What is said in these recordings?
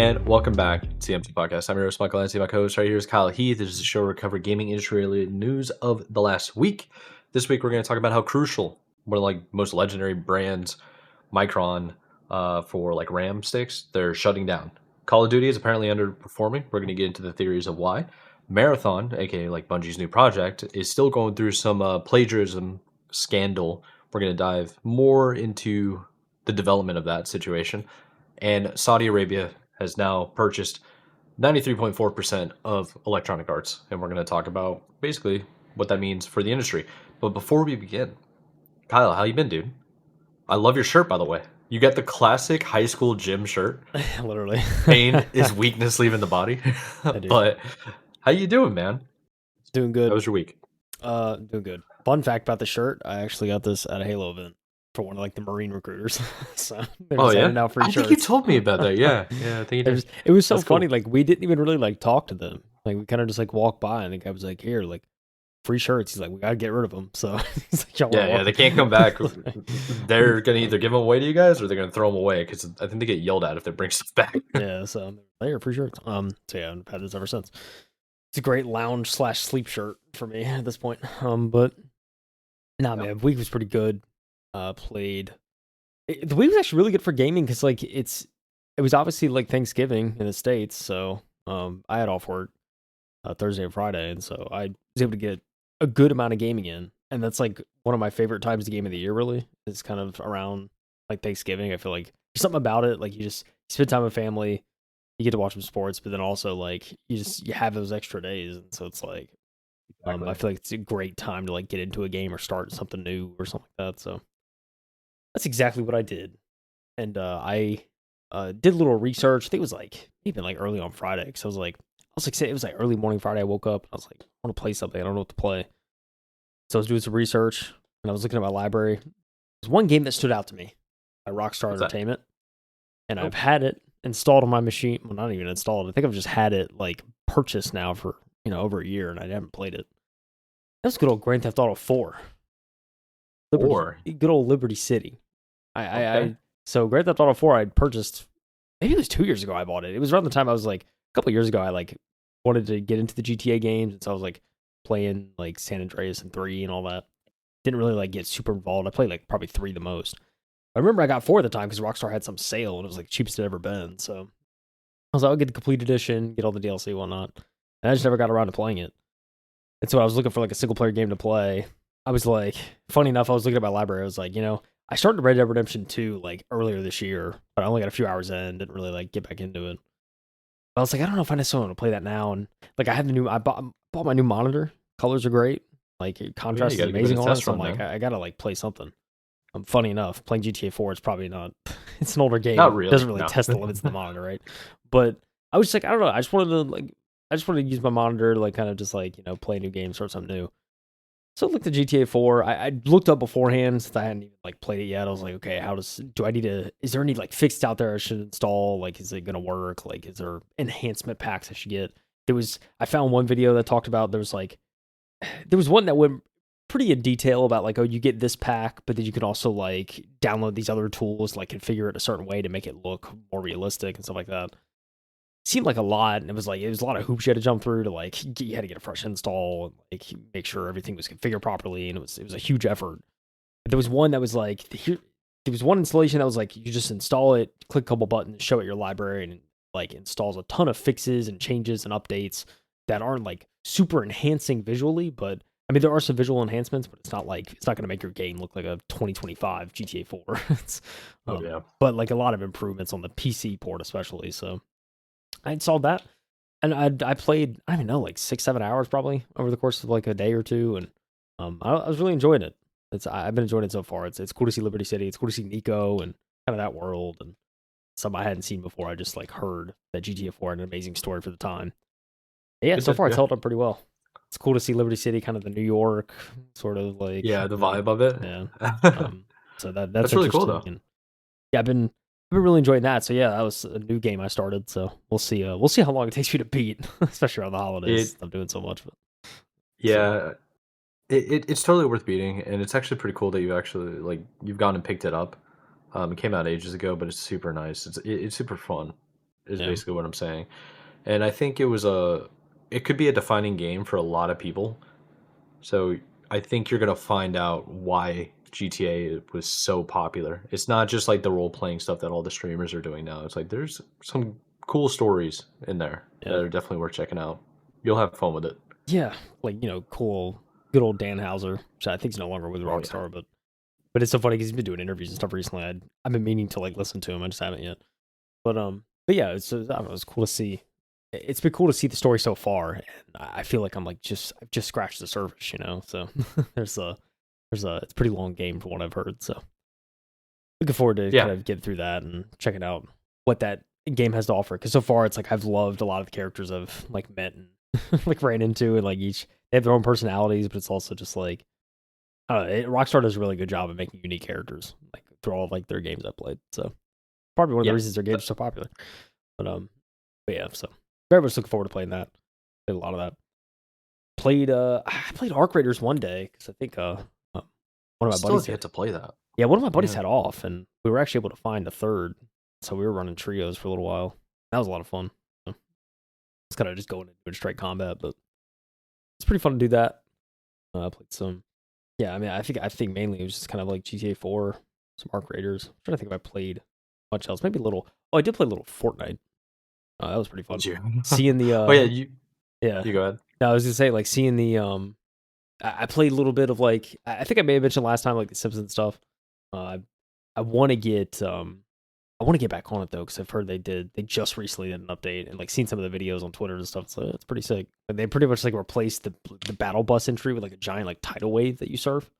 And welcome back to the MC Podcast. I'm your host, Michael Lancy. My co-host right here is Kyle Heath. This is a show where we cover gaming industry-related news of the last week. This week, we're going to talk about how crucial one of the most legendary brands, Micron, for RAM sticks, they're shutting down. Call of Duty is apparently underperforming. We're going to get into the theories of why. Marathon, aka Bungie's new project, is still going through some plagiarism scandal. We're going to dive more into the development of that situation. And Saudi Arabia has now purchased 93.4% of Electronic Arts. And we're going to talk about basically what that means for the industry. But before we begin, Kyle, how you been, dude? I love your shirt, by the way. You got the classic high school gym shirt. Literally. Pain is weakness leaving the body. But how you doing, man? Doing good. How was your week? Doing good. Fun fact about the shirt, I actually got this at a Halo event for one of the Marine recruiters. So they're just handing out free shirts. I think you told me about that. Yeah. I think you did. It was so funny. Cool. We didn't even really talk to them. We kind of just walked by and the guy was like, here, free shirts. He's like, we gotta get rid of them. So he's like, yeah, they can't come back. They're gonna either give them away to you guys or they're gonna throw them away because I think they get yelled at if they bring stuff back. Yeah, so they're free shirts. So yeah, I've had this ever since. It's a great lounge / sleep shirt for me at this point. But man, week was pretty good. The week was actually really good for gaming because it was obviously Thanksgiving in the States, so I had off work Thursday and Friday, and so I was able to get a good amount of gaming in, and that's one of my favorite times to game of the year. Really, it's kind of around Thanksgiving. I feel like there's something about it. You spend time with family, you get to watch some sports, but then also you have those extra days, and so it's I feel like it's a great time to get into a game or start something new or something like that. So that's exactly what I did, and I did a little research. I think it was even early on Friday, because it was early morning Friday. I woke up, I was I want to play something. I don't know what to play. So I was doing some research, and I was looking at my library. There's one game that stood out to me by Rockstar Entertainment, and I've had it installed on my machine. Well, not even installed. I think I've just had it purchased now for over a year, and I haven't played it. That's good old Grand Theft Auto 4. Good old Liberty City. So Grand Theft Auto 4 I'd purchased, maybe it was 2 years ago I bought it. It was around the time I was a couple years ago, I wanted to get into the GTA games, and so I was playing San Andreas and 3 and all that. Didn't really get super involved. I played probably 3 the most. I remember I got 4 at the time because Rockstar had some sale and it was cheapest it ever been. So I was I'll get the complete edition, get all the DLC and whatnot. And I just never got around to playing it. And so I was looking for a single player game to play. I was funny enough, I was looking at my library. I was I started Red Dead Redemption 2 earlier this year, but I only got a few hours in, didn't really get back into it. But I was I don't know if I necessarily want to play that now. And I have I bought my new monitor. Colors are great. Contrast is amazing on it. So I'm I gotta play something. Funny enough, playing GTA 4 is probably not. It's an older game. Not really. It doesn't really test the limits of the monitor, right? But I was I don't know. I just wanted to use my monitor to kind of just play a new game, start something new. So I looked at GTA 4. I looked up beforehand since I hadn't even played it yet. I was okay, is there any fixed out there I should install? Is it gonna work? Is there enhancement packs I should get? I found one video that talked about there was one that went pretty in detail about you get this pack, but then you can also download these other tools, configure it a certain way to make it look more realistic and stuff like that. Seemed like a lot, and it was a lot of hoops you had to jump through to you had to get a fresh install and make sure everything was configured properly, and it was a huge effort. There was one that was there was one installation that was you just install it, click a couple buttons, show it your library, and installs a ton of fixes and changes and updates that aren't super enhancing visually, but I mean there are some visual enhancements, but it's not it's not going to make your game look like a 2025 GTA 4. But a lot of improvements on the PC port especially. So I installed that, and I played, I don't even know, 6-7 hours probably over the course of a day or two, and I was really enjoying it. I've been enjoying it so far. It's cool to see Liberty City. It's cool to see Nico and kind of that world, and some I hadn't seen before. I just heard that GTA 4 had an amazing story for the time. Yeah, so far it's held up pretty well. It's cool to see Liberty City, kind of the New York sort of the vibe of it. Yeah. So that's really cool though. And yeah, I've been really enjoying that. So yeah, that was a new game I started. So we'll see how long it takes me to beat, especially around the holidays. I'm doing so much. But yeah, it's totally worth beating, and it's actually pretty cool that you actually you've gone and picked it up. It came out ages ago, but it's super nice. It's super fun. is Yeah. basically what I'm saying. And I think it could be a defining game for a lot of people. So I think you're gonna find out why GTA was so popular. It's not just like the role playing stuff that all the streamers are doing now. It's like there's some cool stories in there that Yeah. are definitely worth checking out. You'll have fun with it. Yeah. Like, cool, good old Dan Houser, which I think he's no longer with Oh yeah. Rockstar, but it's so funny because he's been doing interviews and stuff recently. I've been meaning to like listen to him. I just haven't yet. But yeah, I don't know. It's cool to see. It's been cool to see the story so far, and I feel like I've just scratched the surface, So there's a it's a pretty long game from what I've heard. So looking forward to Yeah. kind of getting through that and checking out what that game has to offer. Because so far, it's like I've loved a lot of the characters I've like met and like ran into, and like each they have their own personalities, but it's also just like I don't know. Rockstar does a really good job of making unique characters like through all of like their games I've played. So probably one of the Yeah. reasons their games are so popular. But but yeah, so very much looking forward to playing that. Played a lot of that. I played Arc Raiders one day because I think one of my Still buddies have yet to play that. yeah, one of my buddies Yeah. had off, and we were actually able to find a third. So we were running trios for a little while. That was a lot of fun. So it's kind of just going into straight combat, but it's pretty fun to do that. I played some. Yeah, I mean, I think mainly it was just kind of like GTA 4, some Arc Raiders. I'm trying to think if I played much else. Maybe a little. Oh, I did play a little Fortnite. That was pretty fun. Did you? Seeing the Oh yeah, yeah. you go ahead. No, I was gonna say like seeing the I played a little bit of like I think I may have mentioned last time like the Simpsons stuff. Uh, I want to get back on it though because I've heard they just recently did an update and like seen some of the videos on Twitter and stuff. So it's pretty sick. And they pretty much like replaced the battle bus entry with like a giant like tidal wave that you surf.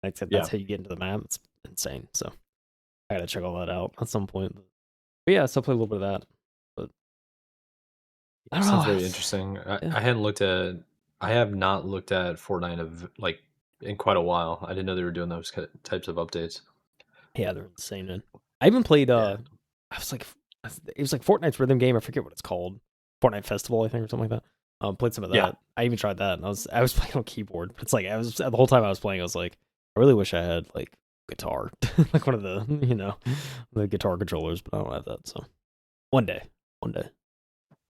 Like Yeah. that's how you get into the map. It's insane. So I gotta check all that out at some point. But yeah, I still play a little bit of that. But I don't Sounds know. very interesting. Yeah, I have not looked at Fortnite of like in quite a while. I didn't know they were doing those types of updates. yeah, they're insane, man. I even played. Yeah. I was like, it was like Fortnite's rhythm game. I forget what it's called. Fortnite Festival, I think, or something like that. Played some of Yeah. that. I even tried that, and I was playing on keyboard. It's like I was the whole time I was playing. I was like, I really wish I had like guitar, like one of the the guitar controllers, but I don't have that. So one day.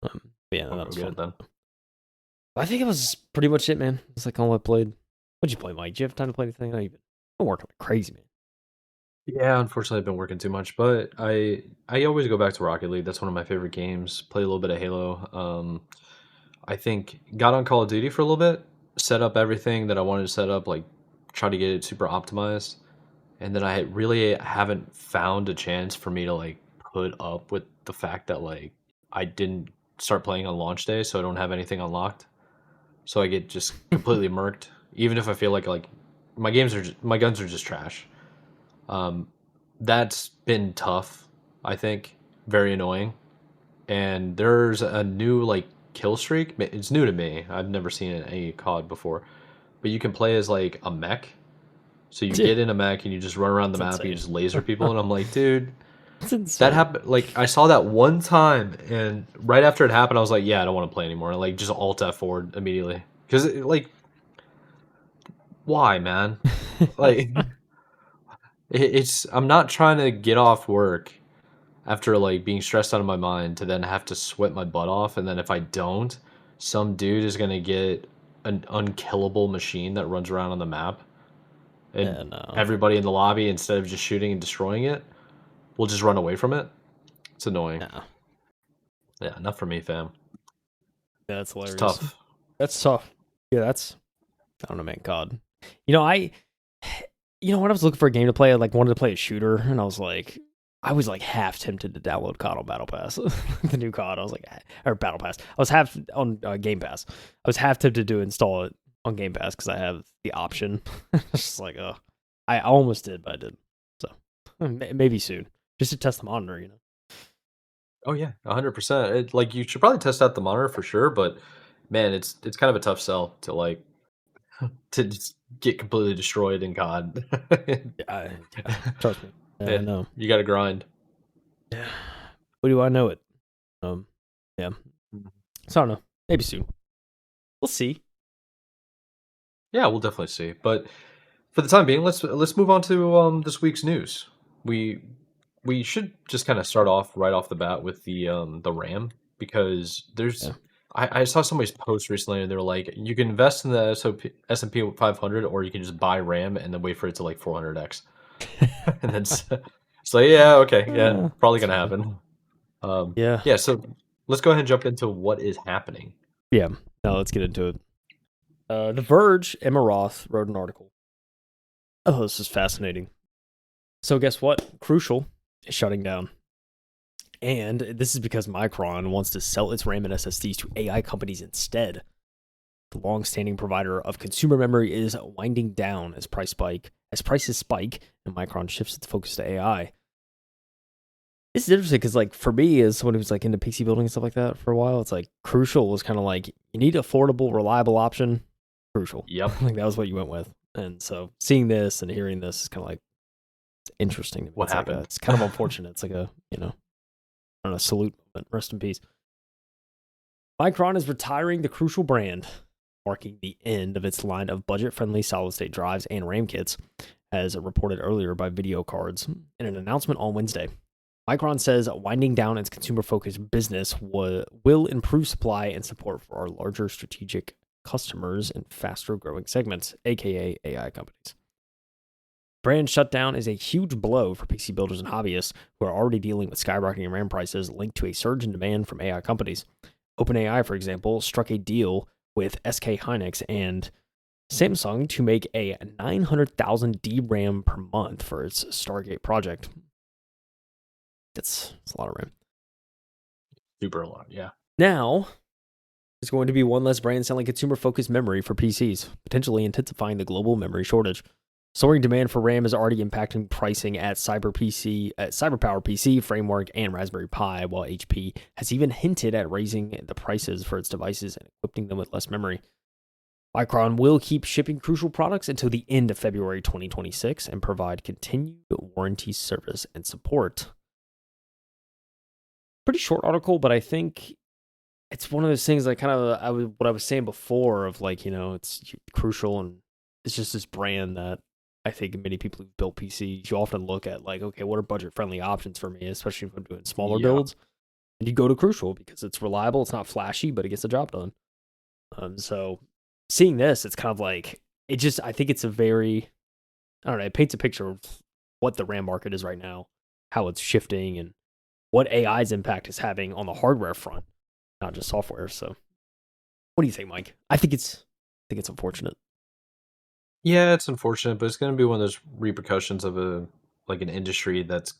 But yeah, I'll that go was get fun. it then. I think it was pretty much it, man. It's like all I played. What'd you play, Mike? Did you have time to play anything? I even I'm working like crazy, man. Yeah, unfortunately, I've been working too much, but I always go back to Rocket League. That's one of my favorite games. Play a little bit of Halo. I think got on Call of Duty for a little bit, set up everything that I wanted to set up, like try to get it super optimized, and then I really haven't found a chance for me to like put up with the fact that like I didn't start playing on launch day, so I don't have anything unlocked. So I get just completely murked, even if I feel like my guns are just trash. Um, that's been tough, I think, very annoying. And there's a new like kill streak. It's new to me. I've never seen it in any COD before. But you can play as like a mech. So you Yeah, get in a mech and you just run around the it's map. You insane. just laser people, and I'm like, dude, It's that insane. happened. Like I saw that one time, and right after it happened, I was like, yeah, I don't want to play anymore. Like just alt F forward immediately because like why, man? Like it's I'm not trying to get off work after like being stressed out of my mind to then have to sweat my butt off, and then if I don't, some dude is gonna get an unkillable machine that runs around on the map, and Yeah, no. everybody in the lobby, instead of just shooting and destroying it, will just run away from it. It's annoying. No. Yeah, not for me, fam. Yeah, that's It's hilarious. tough. That's tough. Yeah, that's I don't know, man. God, you know, I, when I was looking for a game to play, I like wanted to play a shooter, and I was like half tempted to download COD on Battle Pass, the new COD. I was like, or Battle Pass. I was half on Game Pass. I was half tempted to install it on Game Pass because I have the option. It's just like, I almost did, but I didn't. So maybe soon, just to test the monitor. Oh yeah, 100%. Like you should probably test out the monitor for sure, but man, it's kind of a tough sell to like to just get completely destroyed in COD. Yeah, trust me. Yeah, I Yeah, know. you got to grind. Yeah. What do I know it? Um, yeah. So I don't know. Maybe soon. We'll see. Yeah, we'll definitely see. But for the time being, let's move on to this week's news. We we should just kind of start off right off the bat with the RAM because Yeah. I saw somebody's post recently and they were like you can invest in the S&P 500 or you can just buy RAM and then wait for it to like 400x and then so yeah, okay, yeah, probably That's gonna funny. happen. Yeah. Yeah, so let's go ahead and jump into what is happening. Yeah. Now let's get into it. The Verge, Emma Roth wrote an article. Oh, this is fascinating. So guess what? Crucial is shutting down. And this is because Micron wants to sell its RAM and SSDs to AI companies instead. The long-standing provider of consumer memory is winding down as prices spike, and Micron shifts its focus to AI. This is interesting because, like, for me, as someone who's like into PC building and stuff like that for a while, it's like Crucial was kind of like you need affordable, reliable option. Crucial, Yep. like that was what you went with. And so, seeing this and hearing this is kind of like it's interesting to me. What It's like happened? it's kind of unfortunate. It's like a I don't know, salute moment. Rest in peace. Micron is retiring the Crucial brand, marking the end of its line of budget-friendly solid-state drives and RAM kits, as reported earlier by Video Cards in an announcement on Wednesday. Micron says winding down its consumer-focused business will improve supply and support for our larger strategic customers in faster-growing segments, aka AI companies. Brand shutdown is a huge blow for PC builders and hobbyists who are already dealing with skyrocketing RAM prices linked to a surge in demand from AI companies. OpenAI, for example, struck a deal with SK Hynix and Samsung to make a 900,000 DRAM per month for its Stargate project. That's a lot of RAM. Super a lot, yeah. Now, there's going to be one less brand selling consumer-focused memory for PCs, potentially intensifying the global memory shortage. Soaring demand for RAM is already impacting pricing at CyberPower PC, Framework, and Raspberry Pi, while HP has even hinted at raising the prices for its devices and equipping them with less memory. Micron will keep shipping Crucial products until the end of February 2026 and provide continued warranty service and support. Pretty short article, but I think it's one of those things like kind of what I was saying before of like, it's Crucial and it's just this brand that I think many people who've built PCs, you often look at like, okay, what are budget friendly options for me, especially if I'm doing smaller Yeah. builds. And you go to Crucial because it's reliable, it's not flashy, but it gets the job done. So seeing this, it's kind of like I think it's a very, I don't know, it paints a picture of what the RAM market is right now, how it's shifting, and what AI's impact is having on the hardware front, not just software. So, what do you think, Mike? I think it's unfortunate. Yeah, it's unfortunate, but it's going to be one of those repercussions of an industry that's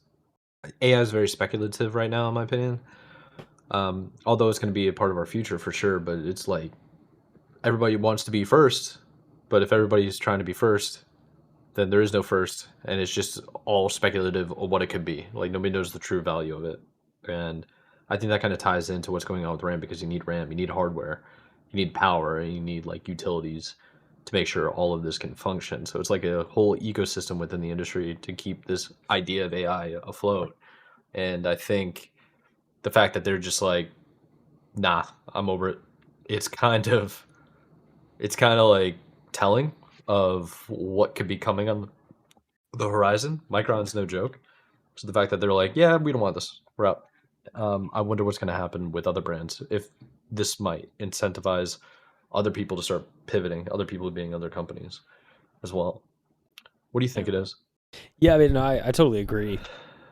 AI is very speculative right now, in my opinion. Although it's going to be a part of our future for sure, but it's like everybody wants to be first, but if everybody's trying to be first, then there is no first, and it's just all speculative of what it could be. Like nobody knows the true value of it, and I think that kind of ties into what's going on with RAM because you need RAM, you need hardware, you need power, and you need like utilities to make sure all of this can function. So it's like a whole ecosystem within the industry to keep this idea of AI afloat. And I think the fact that they're just like, nah, I'm over it. It's kind of like telling of what could be coming on the horizon. Micron's no joke. So the fact that they're like, yeah, we don't want this, we're out. I wonder what's going to happen with other brands if this might incentivize other people to start pivoting, other people being other companies as well. What do you Yeah, think it is? yeah. I mean, I totally agree.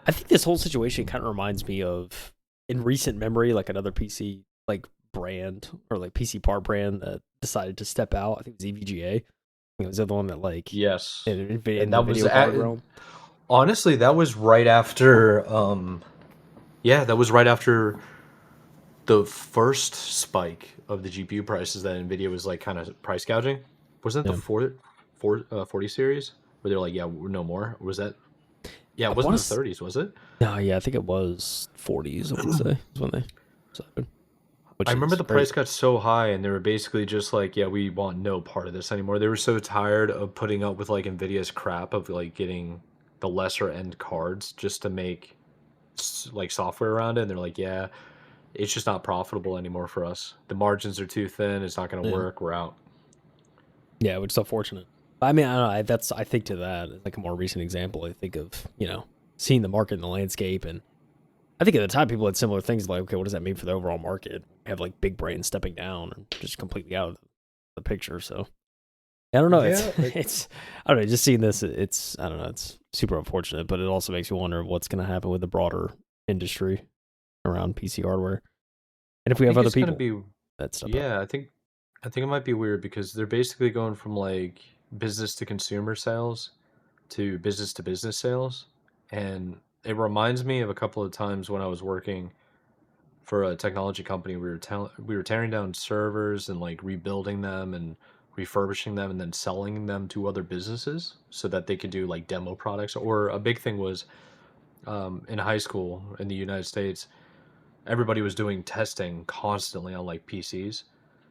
I think this whole situation kind of reminds me of in recent memory, like another PC like brand or like PC part brand that decided to step out. I think it was EVGA. I think it was the other one that like Yes, in and the that was video card realm. honestly that was right after. Yeah, that was right after the first spike of the GPU prices that Nvidia was like kind of price gouging. Wasn't it Yeah, the 40 series where they're like, yeah, no more? Was that? Yeah, I it wasn't want the to. 30s, was it? No, yeah, I think it was 40s. I want to say is when they decided, I which remember is the price crazy. got so high, and they were basically just like, "Yeah, we want no part of this anymore." They were so tired of putting up with like Nvidia's crap of like getting the lesser end cards just to make like software around it. And they're like, "Yeah, it's just not profitable anymore for us. The margins are too thin. It's not going to Yeah, work. We're out." yeah, which is unfortunate. I mean, I don't know. I think to that like a more recent example. I think of seeing the market and the landscape. And I think at the time people had similar things like, okay, what does that mean for the overall market? We have like big brands stepping down and just completely out of the picture. So I don't know. Yeah, It's I don't know. Just seeing this, it's I don't know. It's super unfortunate, but it also makes you wonder what's going to happen with the broader industry around PC hardware, and if I we have think other it's gonna people be. that step up. Yeah, I think it might be weird because they're basically going from like business to consumer sales to business sales, and it reminds me of a couple of times when I was working for a technology company. We were tearing down servers and like rebuilding them and refurbishing them and then selling them to other businesses so that they could do like demo products. Or a big thing was in high school in the United States, everybody was doing testing constantly on like PCs.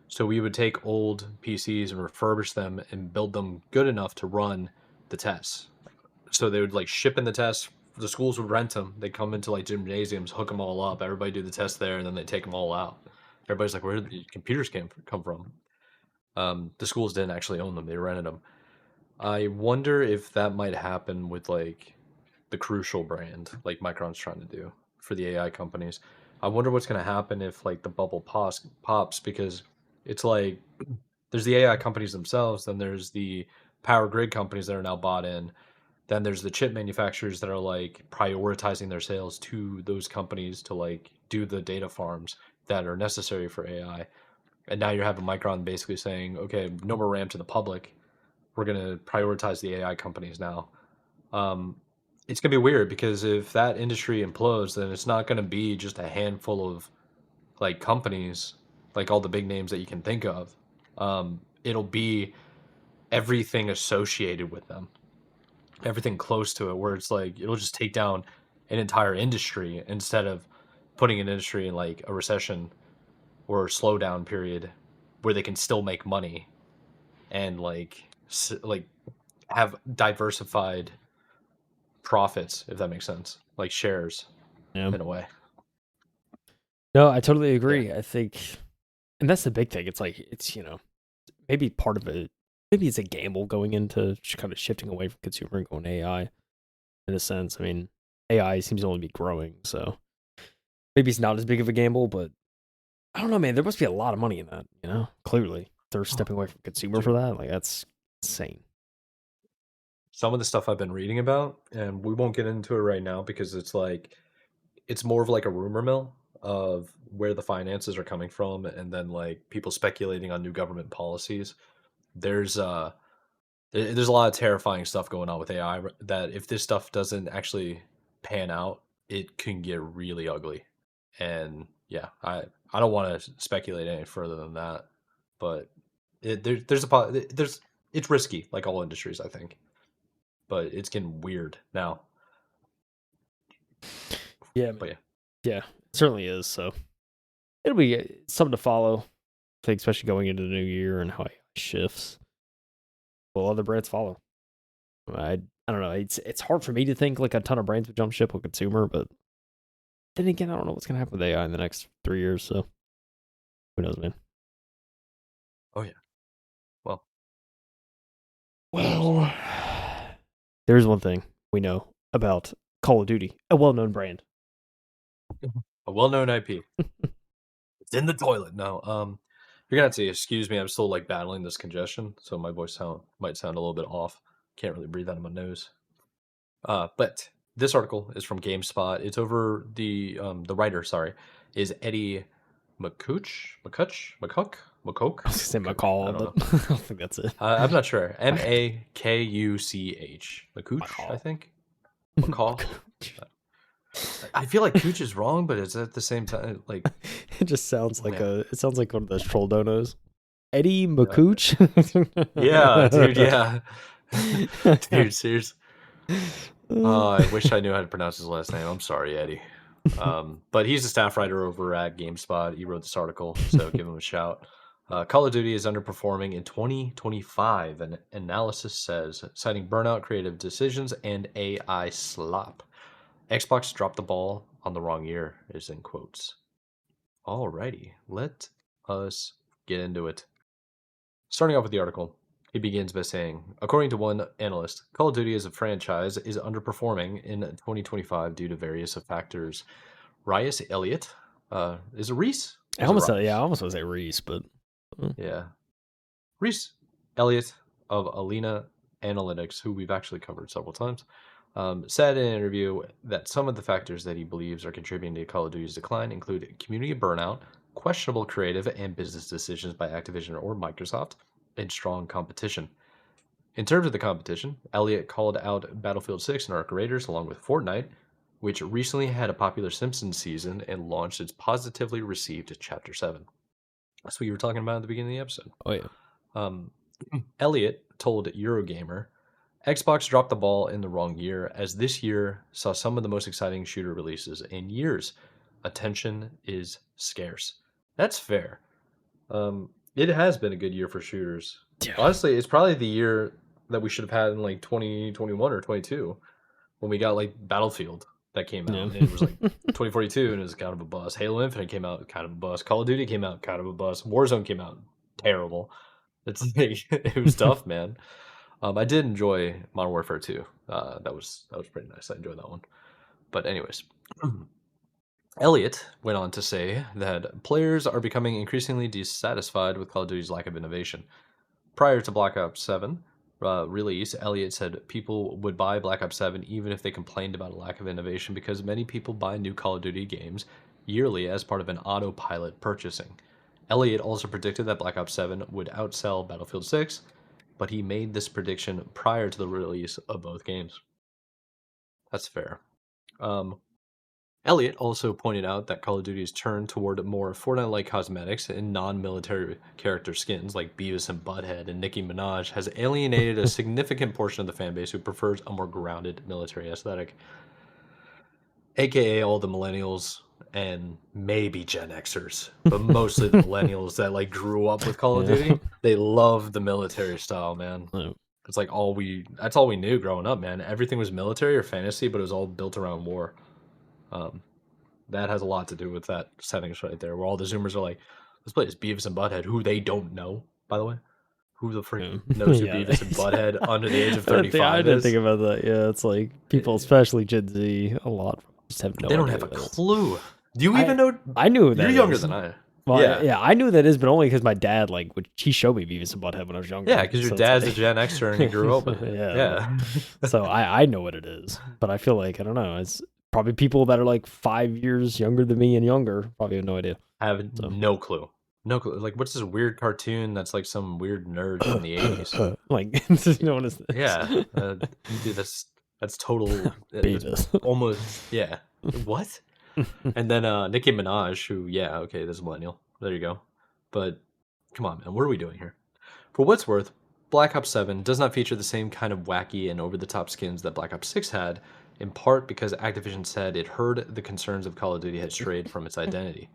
So we would take old PCs and refurbish them and build them good enough to run the tests. So they would like ship in the tests. The schools would rent them. They'd come into like gymnasiums, hook them all up. Everybody do the test there, and then they take them all out. Everybody's like, "Where did the computers come from?" The schools didn't actually own them; they rented them. I wonder if that might happen with like the Crucial brand, like Micron's trying to do for the AI companies. I wonder what's going to happen if like the bubble pops because it's like there's the AI companies themselves, then there's the power grid companies that are now bought in, then there's the chip manufacturers that are like prioritizing their sales to those companies to like do the data farms that are necessary for AI. And now you're having Micron basically saying, okay, no more RAM to the public. We're going to prioritize the AI companies now. Um, it's going to be weird because if that industry implodes, then it's not going to be just a handful of like companies, like all the big names that you can think of. It'll be everything associated with them, everything close to it, where it's like it'll just take down an entire industry instead of putting an industry in like a recession or a slowdown period where they can still make money and like have diversified profits, if that makes sense, like shares Yeah. in a way. No, I totally Yeah. agree. I think, and that's the big thing. It's like it's maybe part of it. Maybe it's a gamble going into kind of shifting away from consumer and going AI in a sense. I mean, AI seems to only be growing, so maybe it's not as big of a gamble. But I don't know, man. There must be a lot of money in that. Clearly they're stepping away from consumer for Dude, that. Like that's insane. some of the stuff I've been reading about, and we won't get into it right now because it's like it's more of like a rumor mill of where the finances are coming from, and then like people speculating on new government policies. There's there's a lot of terrifying stuff going on with AI that if this stuff doesn't actually pan out, it can get really ugly. And yeah, I don't want to speculate any further than that, but there's it's risky like all industries, I think, but it's getting weird now. Yeah, But man. yeah. Yeah, it certainly is. So it'll be something to follow. I think, especially going into the new year and how it shifts. Will other brands follow? I don't know. It's hard for me to think like a ton of brands would jump ship with consumer, but then again, I don't know what's gonna happen with AI in the next 3 years. So who knows, man? Oh yeah. Well, who knows? Well, there's one thing we know about Call of Duty, a well-known brand. A well-known IP. It's in the toilet. No, you're gonna have to excuse me. I'm still like battling this congestion, so my voice might sound a little bit off. Can't really breathe out of my nose. But this article is from GameSpot. It's over the writer, sorry, is Eddie McCook. I was gonna say I McCall, don't but know. I don't think that's it. I'm not sure. Makuch. McCooch, I McCall. think. McCall. I feel like Cooch is wrong, but it's at the same time like It just sounds like yeah. it sounds like one of those troll donos. Eddie Yeah, McCooch. yeah, dude, yeah. Dude, seriously. I wish I knew how to pronounce his last name. I'm sorry, Eddie. But he's a staff writer over at GameSpot. He wrote this article, so give him a shout. Call of Duty is underperforming in 2025, an analysis says, citing burnout, creative decisions, and AI slop. Xbox dropped the ball on the wrong year, is in quotes. Alrighty, let us get into it. Starting off with the article, He begins by saying, according to one analyst, Call of Duty as a franchise is underperforming in 2025 due to various factors. Rice Elliott, is it Reese? Or I is it almost said, Rice? yeah, I almost want to say Reese, but Yeah. Reese Elliott of Alina Analytics, who we've actually covered several times, said in an interview that some of the factors that he believes are contributing to Call of Duty's decline include community burnout, questionable creative and business decisions by Activision or Microsoft, and strong competition. In terms of the competition, Elliott called out Battlefield 6 and Arc Raiders along with Fortnite, which recently had a popular Simpsons season and launched its positively received Chapter 7. That's what you were talking about at the beginning of the episode. oh yeah, Um, Elliott told Eurogamer, Xbox dropped the ball in the wrong year, as this year saw some of the most exciting shooter releases in years. Attention is scarce. That's fair. It has been a good year for shooters. yeah, Honestly, it's probably the year that we should have had in like 2021 or 22 when we got like Battlefield that came out yeah. and it was like 2042 and it was kind of a bust. Halo Infinite came out kind of a bust. Call of Duty came out kind of a bust. Warzone came out terrible. It's like it was tough, man. I did enjoy Modern Warfare 2. That was pretty nice. I enjoyed that one. But anyways, Elliott went on to say that players are becoming increasingly dissatisfied with Call of Duty's lack of innovation. Prior to Black Ops 7 release, Elliott said people would buy Black Ops 7 even if they complained about a lack of innovation because many people buy new Call of Duty games yearly as part of an autopilot purchasing. Elliott also predicted that Black Ops 7 would outsell Battlefield 6, but he made this prediction prior to the release of both games. That's fair. Um, Elliott also pointed out that Call of Duty's turn toward more Fortnite-like cosmetics and non-military character skins like Beavis and Butthead and Nicki Minaj has alienated a significant portion of the fan base who prefers a more grounded military aesthetic, aka all the millennials and maybe Gen Xers, but mostly the millennials that like grew up with Call of Yeah. Duty. They love the military style, man. Yeah. It's like that's all we knew growing up, man. Everything was military or fantasy, but it was all built around war. Um, that has a lot to do with that settings right there, where all the Zoomers are like, let's play this Beavis and Butthead, who they don't know, by the way. Who the freak Yeah. knows who Yeah. Beavis and Butthead under the age of I 35 didn't is? think about that. Yeah, it's like people, especially Gen Z, a lot just have no They don't idea have a what that is. clue. Do you even know? I knew who You're that younger is. than I. Well, Yeah. yeah, I knew who that is, but only because my dad he showed me Beavis and Butthead when I was younger. Yeah, because your So it's dad's a like- Gen Xer and he grew up with it. Yeah. Yeah. So I know what it is, but I feel like I don't know. It's probably people that are like 5 years younger than me and younger probably have no idea. I have So. no clue. No clue. Like, what's this weird cartoon that's like some weird nerd from the 80s? Like, no one is this. Yeah. Dude, that's total. Beavis. Almost. Yeah. What? And then Nicki Minaj, who, yeah, okay, this is millennial. There you go. But come on, man, what are we doing here? For what's worth, Black Ops 7 does not feature the same kind of wacky and over-the-top skins that Black Ops 6 had, in part because Activision said it heard the concerns of Call of Duty had strayed from its identity.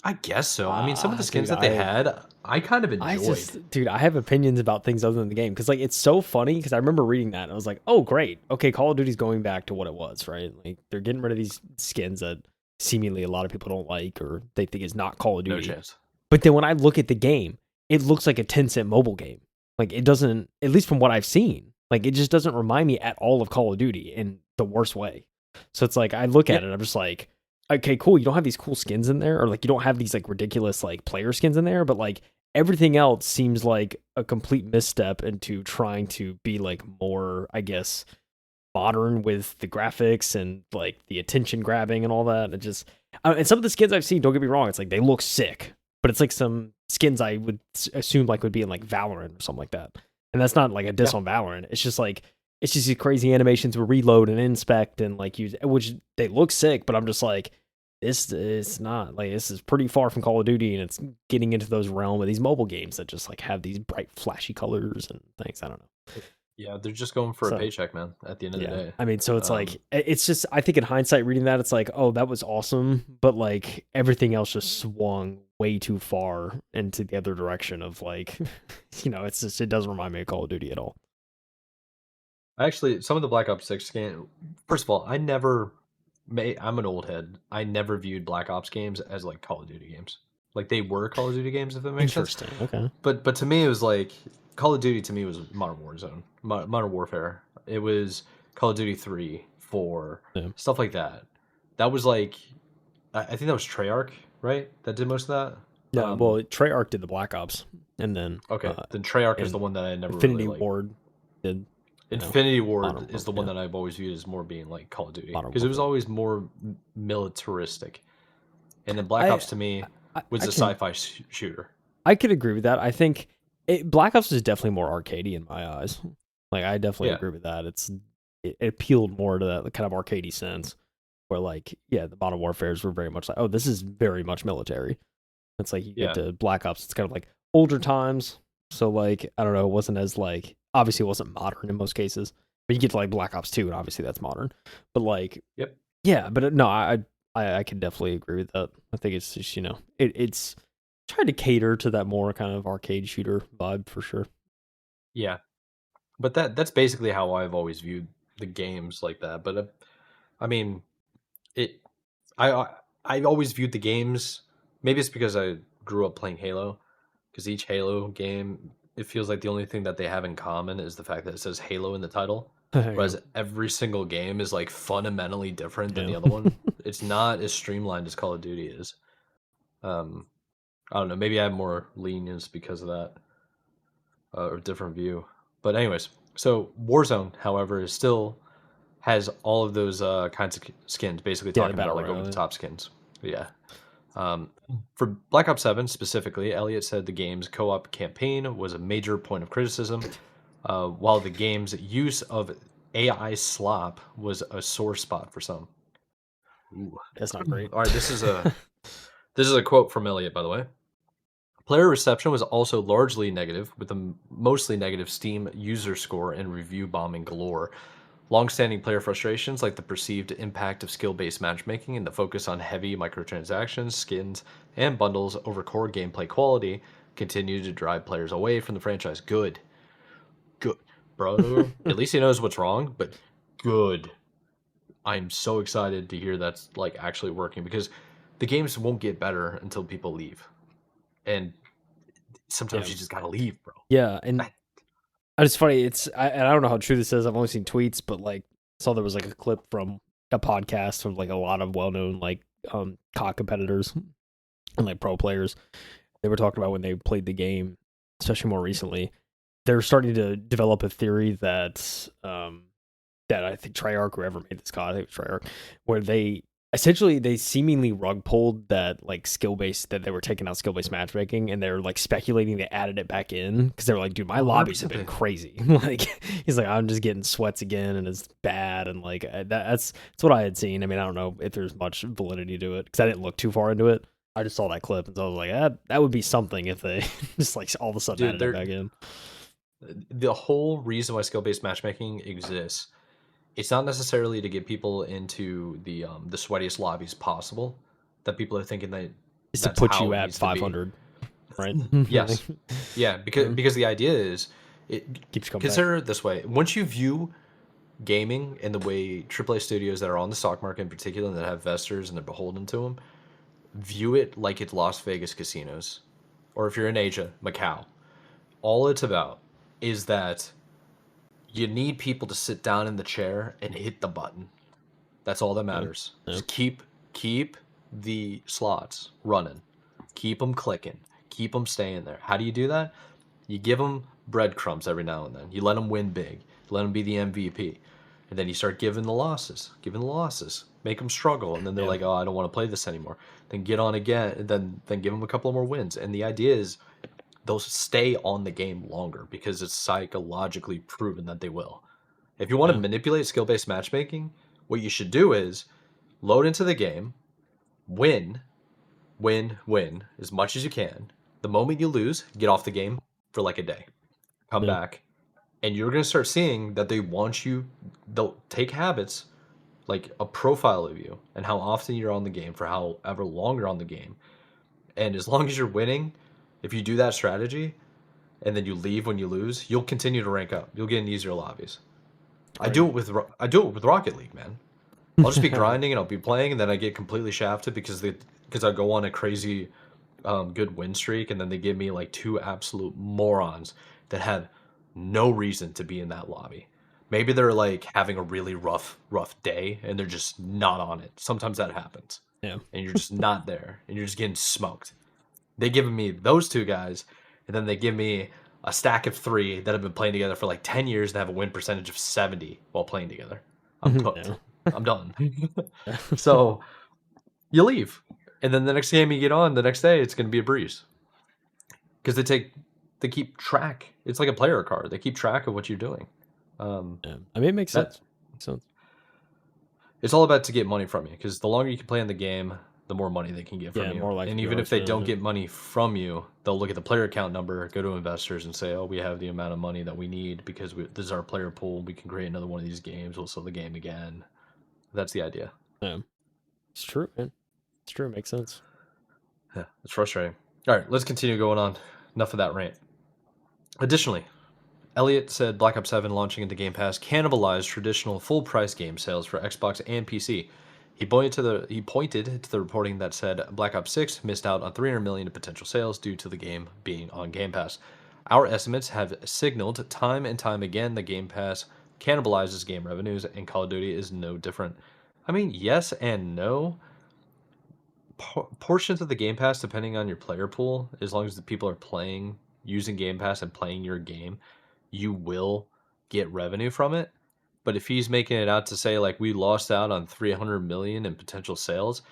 I guess so. I mean, some of the skins Dude, that they had, I kind of enjoyed. Dude, I have opinions about things other than the game because, like, it's so funny because I remember reading that and I was like, oh, great. Okay, Call of Duty's going back to what it was, right? Like, they're getting rid of these skins that seemingly a lot of people don't like or they think is not Call of No Duty. chance. But then when I look at the game, it looks like a 10-cent mobile game. Like, it doesn't, at least from what I've seen, like, it just doesn't remind me at all of Call of Duty in the worst way. So it's like, I look at it, I'm just like, okay, cool. You don't have these cool skins in there, or like you don't have these like ridiculous like player skins in there, but like everything else seems like a complete misstep into trying to be like more, I guess, modern with the graphics and like the attention grabbing and all that. It just, and some of the skins I've seen, don't get me wrong, it's like they look sick, but it's like some skins I would assume like would be in like Valorant or something like that. And that's not like a diss on Valorant. It's just like, it's just these crazy animations with reload and inspect and like use, which they look sick, but I'm just like, this is not like, this is pretty far from Call of Duty, and it's getting into those realm of these mobile games that just like have these bright, flashy colors and things. I don't know. Yeah, they're just going for a paycheck, man. At the end of the day, I mean, so it's like, it's just, I think in hindsight, reading that, it's like, oh, that was awesome, but like everything else just swung way too far into the other direction of like, you know, it's just, it doesn't remind me of Call of Duty at all. Actually, some of the Black Ops 6 game. First of all, I'm an old head. I never viewed Black Ops games as like Call of Duty games. Like they were Call of Duty games, if that makes sense. Interesting. Okay. But to me, it was like Call of Duty to me was Modern Warzone, Modern Warfare. It was Call of Duty 3, 4, Yeah. stuff like that. That was like, I think that was Treyarch, right? That did most of that. Yeah, well, Treyarch did the Black Ops, and then Okay, then Treyarch is the and one that I never really Infinity like. Ward did, Infinity Modern Ward is Warfare, the one yeah, that I've always viewed as more being like Call of Duty Modern because it was Warfare. always more militaristic, and then Black I Ops to me I, was I a can sci-fi shooter. I could agree with that. I think Black Ops is definitely more arcadey in my eyes. Like I definitely Yeah, agree with that. It appealed more to that kind of arcadey sense, where like yeah, the Modern Warfares were very much like, oh, this is very much military. It's like you get yeah, to Black Ops, it's kind of like older times. So like I don't know, it wasn't as like obviously it wasn't modern in most cases, but you get to like Black Ops 2 and obviously that's modern. But like yep, yeah, but no, I can definitely agree with that. I think it's just it's trying to cater to that more kind of arcade shooter vibe for sure. yeah. But that's basically how I've always viewed the games like that. But I mean, it. I always viewed the games. Maybe it's because I grew up playing Halo, because each Halo game, it feels like the only thing that they have in common is the fact that it says Halo in the title, Yeah. whereas every single game is like fundamentally different than Yeah. the other one. It's not as streamlined as Call of Duty is. Um, I don't know. Maybe I have more lenience because of that, or different view. But anyways, so Warzone, however, is still has all of those kinds of skins, basically Yeah, the talking battle about like over royale. the Yeah. top skins. Yeah. Um, for Black Ops 7 specifically, Elliot said the game's co op campaign was a major point of criticism, while the game's use of AI slop was a sore spot for some. Ooh. That's not great. All right, this is a quote from Elliot, by the way. Player reception was also largely negative, with a mostly negative Steam user score and review bombing galore. Long-standing player frustrations like the perceived impact of skill-based matchmaking and the focus on heavy microtransactions, skins, and bundles over core gameplay quality continue to drive players away from the franchise. Good. Good. Bro, at least he knows what's wrong, but good. I'm so excited to hear that's like actually working because the games won't get better until people leave. And Yeah. sometimes you just gotta leave, bro. Yeah, and it's funny. I don't know how true this is. I've only seen tweets, but like saw there was like a clip from a podcast from like a lot of well-known like COD competitors and like pro players. They were talking about when they played the game, especially more recently. They're starting to develop a theory that I think Treyarch, whoever made this COD, I think it was Treyarch, where they seemingly rug pulled that like skill based that they were taking out skill based matchmaking and they're like speculating they added it back in because they were like, dude, my lobbies have 100% been they- crazy. Like he's like, I'm just getting sweats again and it's bad and like that's what I had seen. I mean, I don't know if there's much validity to it because I didn't look too far into it. I just saw that clip and so I was like, that would be something if they just like all of a sudden Dude, added it they're back in. the whole reason why skill-based matchmaking exists, it's not necessarily to get people into the sweatiest lobbies possible. That people are thinking that Is to that's put how you it at needs to be. 500, right? Yes, yeah, because Yeah. the idea is it. Keeps you coming back. Consider it this way: once you view gaming and the way AAA studios that are on the stock market in particular and that have investors and they're beholden to them, view it like it's Las Vegas casinos, or if you're in Asia, Macau. All it's about is that you need people to sit down in the chair and hit the button. That's all that Yeah. matters. Yeah. Just keep the slots running. Keep them clicking. Keep them staying there. How do you do that? You give them breadcrumbs every now and then. You let them win big. Let them be the MVP. And then you start giving the losses. Make them struggle. And then they're Yeah. like, oh, I don't want to play this anymore. Then get on again. And then give them a couple more wins. And the idea is they'll stay on the game longer because it's psychologically proven that they will. If you want to Yeah. manipulate skill based matchmaking, what you should do is load into the game, win, win as much as you can. The moment you lose, get off the game for like a day. Come Yeah. back. And you're going to start seeing that they want you, they'll take habits like a profile of you and how often you're on the game for however long you're on the game. And as long as you're winning, if you do that strategy and then you leave when you lose, you'll continue to rank up. You'll get in easier lobbies. Right. I do it with Rocket League, man. I'll just be grinding and I'll be playing, and then I get completely shafted because I go on a crazy good win streak, and then they give me like two absolute morons that have no reason to be in that lobby. Maybe they're like having a really rough day and they're just not on it. Sometimes that happens. Yeah. And you're just not there and you're just getting smoked. They give me those two guys, and then they give me a stack of 3 that have been playing together for like 10 years and have a win percentage of 70 while playing together. I'm cooked. No. I'm done. So you leave. And then the next game you get on, the next day, it's going to be a breeze. Because they keep track. It's like a player card. They keep track of what you're doing. Yeah. I mean, it makes sense. Makes sense. It's all about to get money from you. Because the longer you can play in the game, the more money they can get from you. More likely and you even are if they to- don't get money from you, they'll look at the player account number, go to investors, and say, "Oh, we have the amount of money that we need because this is our player pool. We can create another one of these games. We'll sell the game again." That's the idea. Yeah. It's true, man. It's true. It makes sense. Yeah, it's frustrating. All right, let's continue going on. Enough of that rant. Additionally, Elliott said Black Ops 7 launching into Game Pass cannibalized traditional full-price game sales for Xbox and PC. He pointed to the reporting that said Black Ops 6 missed out on 300 million in potential sales due to the game being on Game Pass. Our estimates have signaled time and time again that Game Pass cannibalizes game revenues, and Call of Duty is no different. I mean, yes and no. Portions of the Game Pass, depending on your player pool, as long as the people are playing, using Game Pass and playing your game, you will get revenue from it. But if he's making it out to say like we lost out on 300 million in potential sales,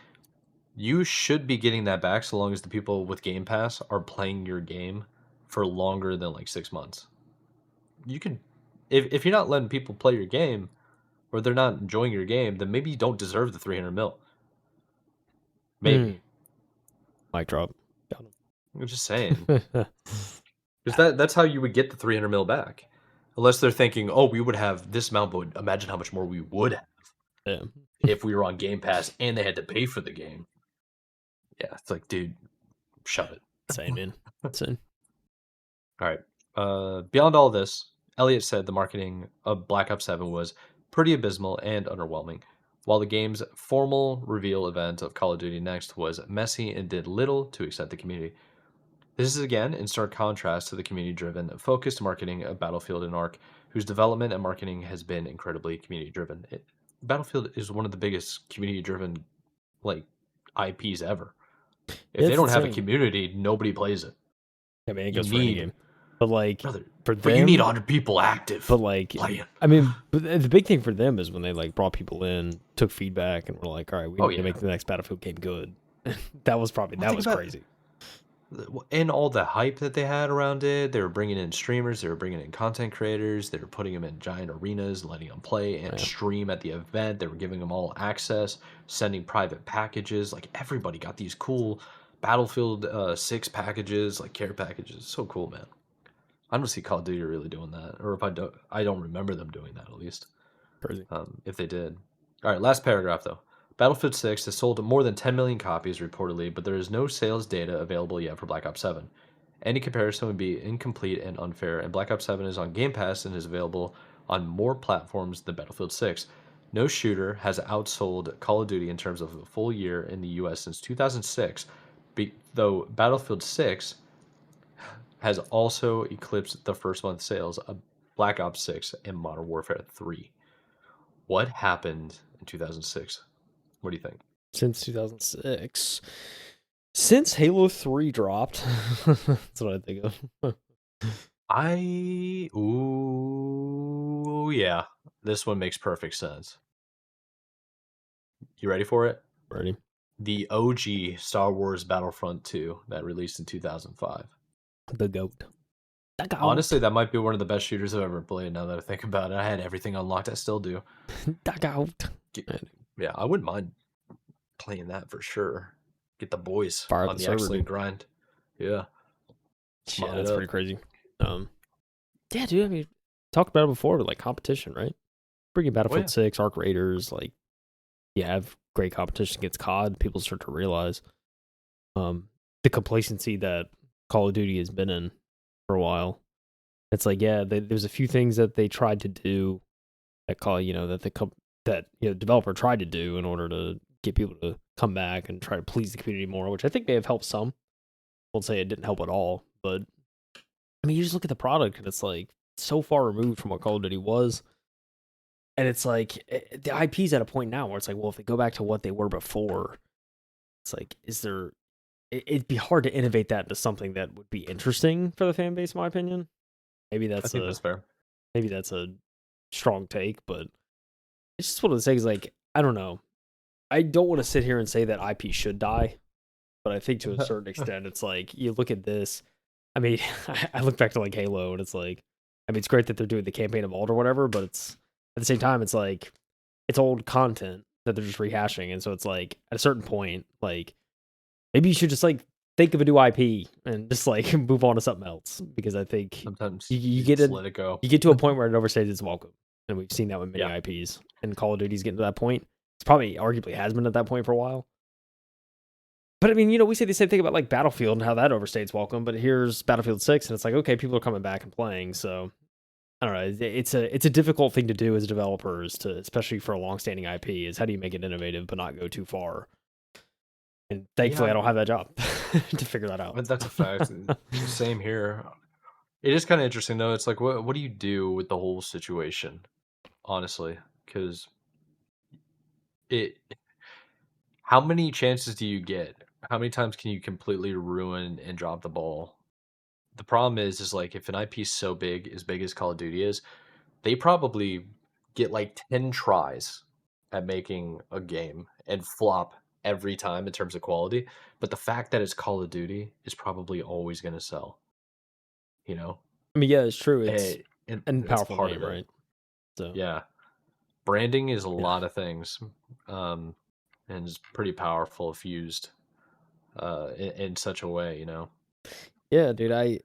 you should be getting that back so long as the people with Game Pass are playing your game for longer than like 6 months. You can, if you're not letting people play your game or they're not enjoying your game, then maybe you don't deserve the 300 mil. Maybe. Mic drop. Got I'm just saying. him. Because that's how you would get the 300 mil back. Unless they're thinking, oh, we would have this amount, but imagine how much more we would have Yeah. if we were on Game Pass and they had to pay for the game. Yeah, it's like, dude, shut it. Insane, man. Insane. All right. Beyond all this, Elliott said the marketing of Black Ops 7 was pretty abysmal and underwhelming, while the game's formal reveal event of Call of Duty Next was messy and did little to excite the community. This is again in stark contrast to the community-driven, focused marketing of Battlefield and Ark, whose development and marketing has been incredibly community-driven. Battlefield is one of the biggest community-driven like IPs ever. If they don't have a community, nobody plays it. I mean, it You goes for any need, game. But like brother, for but you need them, 100 people active. but like playing. I mean, but the big thing for them is when they like brought people in, took feedback, and were like, all right, we need to make the next Battlefield game good. That was crazy. And all the hype that they had around it, they were bringing in streamers, they were bringing in content creators, they were putting them in giant arenas, letting them play and stream at the event. They were giving them all access, sending private packages. Like everybody got these cool Battlefield 6 packages, like care packages. So cool, man. I don't see Call of Duty really doing that, or if I don't remember them doing that at least. Crazy. If they did. All right, last paragraph though. Battlefield 6 has sold more than 10 million copies reportedly, but there is no sales data available yet for Black Ops 7. Any comparison would be incomplete and unfair, and Black Ops 7 is on Game Pass and is available on more platforms than Battlefield 6. No shooter has outsold Call of Duty in terms of a full year in the US since 2006, though Battlefield 6 has also eclipsed the first month sales of Black Ops 6 and Modern Warfare 3. What happened in 2006? What do you think? Since 2006. Since Halo 3 dropped. That's what I think of. Yeah. This one makes perfect sense. You ready for it? Ready. The OG Star Wars Battlefront 2 that released in 2005. The GOAT. Honestly, that might be one of the best shooters I've ever played now that I think about it. I had everything unlocked. I still do. Yeah, I wouldn't mind playing that for sure. Get the boys Fire on the the server, excellent dude. grind. Yeah. Yeah, that's pretty crazy. Yeah, dude, I mean, talked about it before, but like competition, right? Bringing Battlefield 6, Arc Raiders, like, you have great competition against COD. People start to realize the complacency that Call of Duty has been in for a while. It's like, yeah, there's a few things that they tried to do that developer tried to do in order to get people to come back and try to please the community more, which I think may have helped some. I won't say it didn't help at all, but I mean, you just look at the product and it's like so far removed from what Call of Duty was. And it's like the IP's at a point now where it's like, well, if they go back to what they were before, it's like, is there? It'd be hard to innovate that into something that would be interesting for the fan base, in my opinion. Maybe I that's think that's a fair. maybe that's a strong take, but it's just one of those things. Like, I don't know. I don't want to sit here and say that IP should die, but I think to a certain extent, it's like you look at this. I mean, I look back to like Halo, and it's like, I mean, it's great that they're doing the campaign of old or whatever, but it's at the same time, it's like it's old content that they're just rehashing, and so it's like at a certain point, like maybe you should just like think of a new IP and just like move on to something else because I think Sometimes you you get just a let it go. you get to a point where it overstays its welcome, and we've seen that with many Yeah. IPs. And Call of Duty's getting to that point. It's probably arguably has been at that point for a while. But I mean, we say the same thing about like Battlefield and how that overstays welcome. But here's Battlefield 6, and it's like, okay, people are coming back and playing. So I don't know. It's a difficult thing to do as developers, to especially for a long-standing IP. Is how do you make it innovative but not go too far? And thankfully, I Yeah, don't have that job to figure that out. but that's a fact. Same here. It is kind of interesting though. It's like, what do you do with the whole situation, honestly? Because it, how many chances do you get? How many times can you completely ruin and drop the ball? The problem is like if an IP is so big, as big as Call of Duty is, they probably get like 10 tries at making a game and flop every time in terms of quality. But the fact that it's Call of Duty is probably always going to sell, you know? I mean, yeah, it's true. It's And a it's powerful part name, of it. right? So Yeah. Branding is a yeah, lot of things. Um, and it's pretty powerful if used in such a way, you know? yeah, dude. I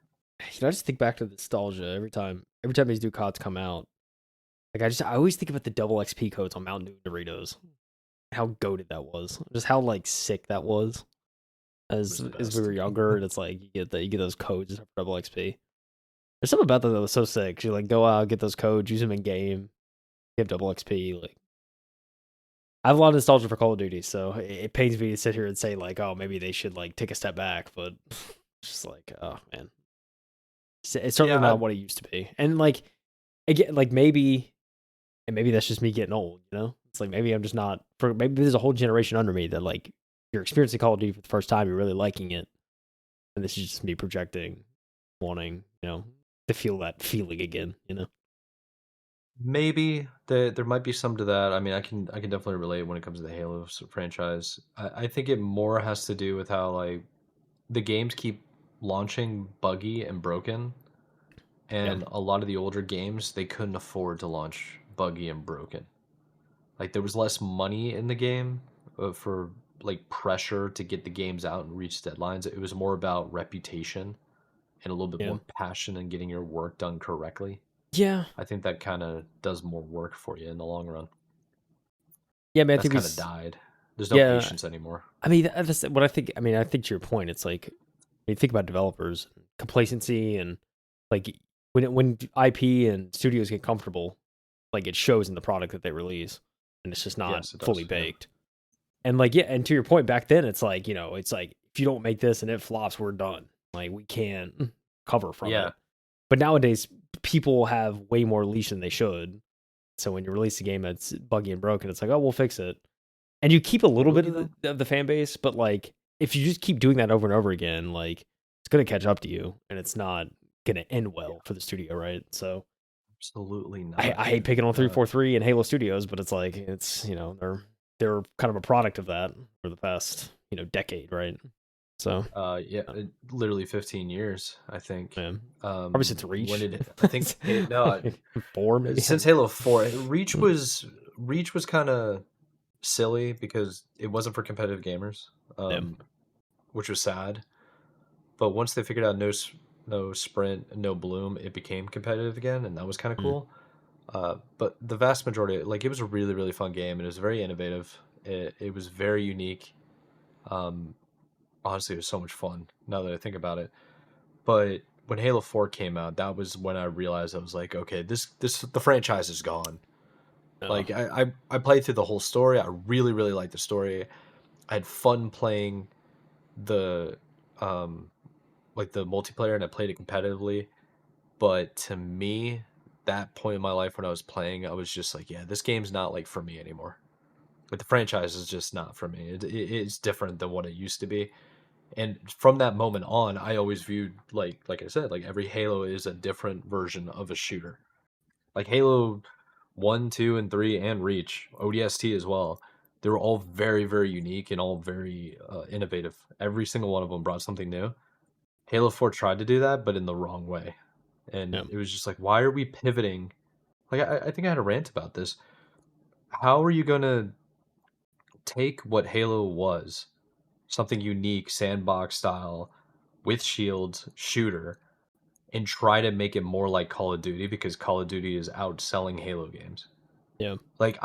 just think back to the nostalgia every time these new CODs come out. Like I always think about the double XP codes on Mountain Dew Doritos. How goated that was. Just how like sick that was It was the as we best. were younger. And it's like you get those codes for double XP. There's something about that was so sick. You like go out, get those codes, use them in game, get double XP. Like I have a lot of nostalgia for Call of Duty, so it pains me to sit here and say like, oh, maybe they should like take a step back. But it's just like, oh man, it's certainly Yeah, not what it used to be. And like again, like maybe that's just me getting old. It's like maybe I'm just not. Maybe there's a whole generation under me that like you're experiencing Call of Duty for the first time, you're really liking it, and this is just me projecting, wanting to feel that feeling again. maybe there might be some to that. I mean, I can definitely relate when it comes to the Halo franchise. I think it more has to do with how like the games keep launching buggy and broken, Yeah, and a lot of the older games they couldn't afford to launch buggy and broken. Like there was less money in the game for like pressure to get the games out and reach deadlines. It was more about reputation and a little bit yeah, more passion and getting your work done correctly. yeah, I think that kind of does more work for you in the long run. yeah. I mean, I That's think kind of he's died. There's no yeah. patience anymore. I mean, that's what I think. I mean, I think to your point, it's like when you think about developers, complacency, and like when IP and studios get comfortable, like it shows in the product that they release, and it's just not Yes, it fully does. Yeah. baked. And like, yeah, and to your point, back then, it's like it's like if you don't make this and it flops, we're done. Like we can't cover from Yeah. it. But nowadays, people have way more leash than they should. So when you release a game that's buggy and broken, it's like, oh, we'll fix it, and you keep a little bit of Uh, the fan base. But like, if you just keep doing that over and over again, like it's gonna catch up to you, and it's not gonna end well for the studio, right? So Absolutely I not. hate picking on Uh, 343 and Halo Studios, but it's like they're kind of a product of that for the past decade, right? So yeah, uh, literally 15 years, I think. man, probably since When Reach, did I think no, like 4 maybe. I since don't Halo 4, know. Reach was kind of silly because it wasn't for competitive gamers, Yeah. which was sad. But once they figured out no sprint, no bloom, it became competitive again, and that was kind of Mm. cool. But the vast majority, like it was a really really fun game, and it was very innovative. It was very unique. Um, Honestly, it was so much fun. Now that I think about it, but when Halo 4 came out, that was when I realized I was like, okay, this the franchise is gone. Oh, Like I played through the whole story. I really really liked the story. I had fun playing the um like the multiplayer, and I played it competitively. But to me, that point in my life when I was playing, I was just like, yeah, this game's not like for me anymore. But the franchise is just not for me. It's different than what it used to be. And from that moment on, I always viewed like I said, like every Halo is a different version of a shooter. Like Halo 1, 2, and 3 and Reach, ODST as well. They were all very, very unique and all very innovative. Every single one of them brought something new. Halo 4 tried to do that, but in the wrong way. Yeah, And it was just like, why are we pivoting? Like, I think I had a rant about this. How are you going to take what Halo was, something unique, sandbox style, with shields, shooter, and try to make it more like Call of Duty because Call of Duty is outselling Halo games? yeah. Like,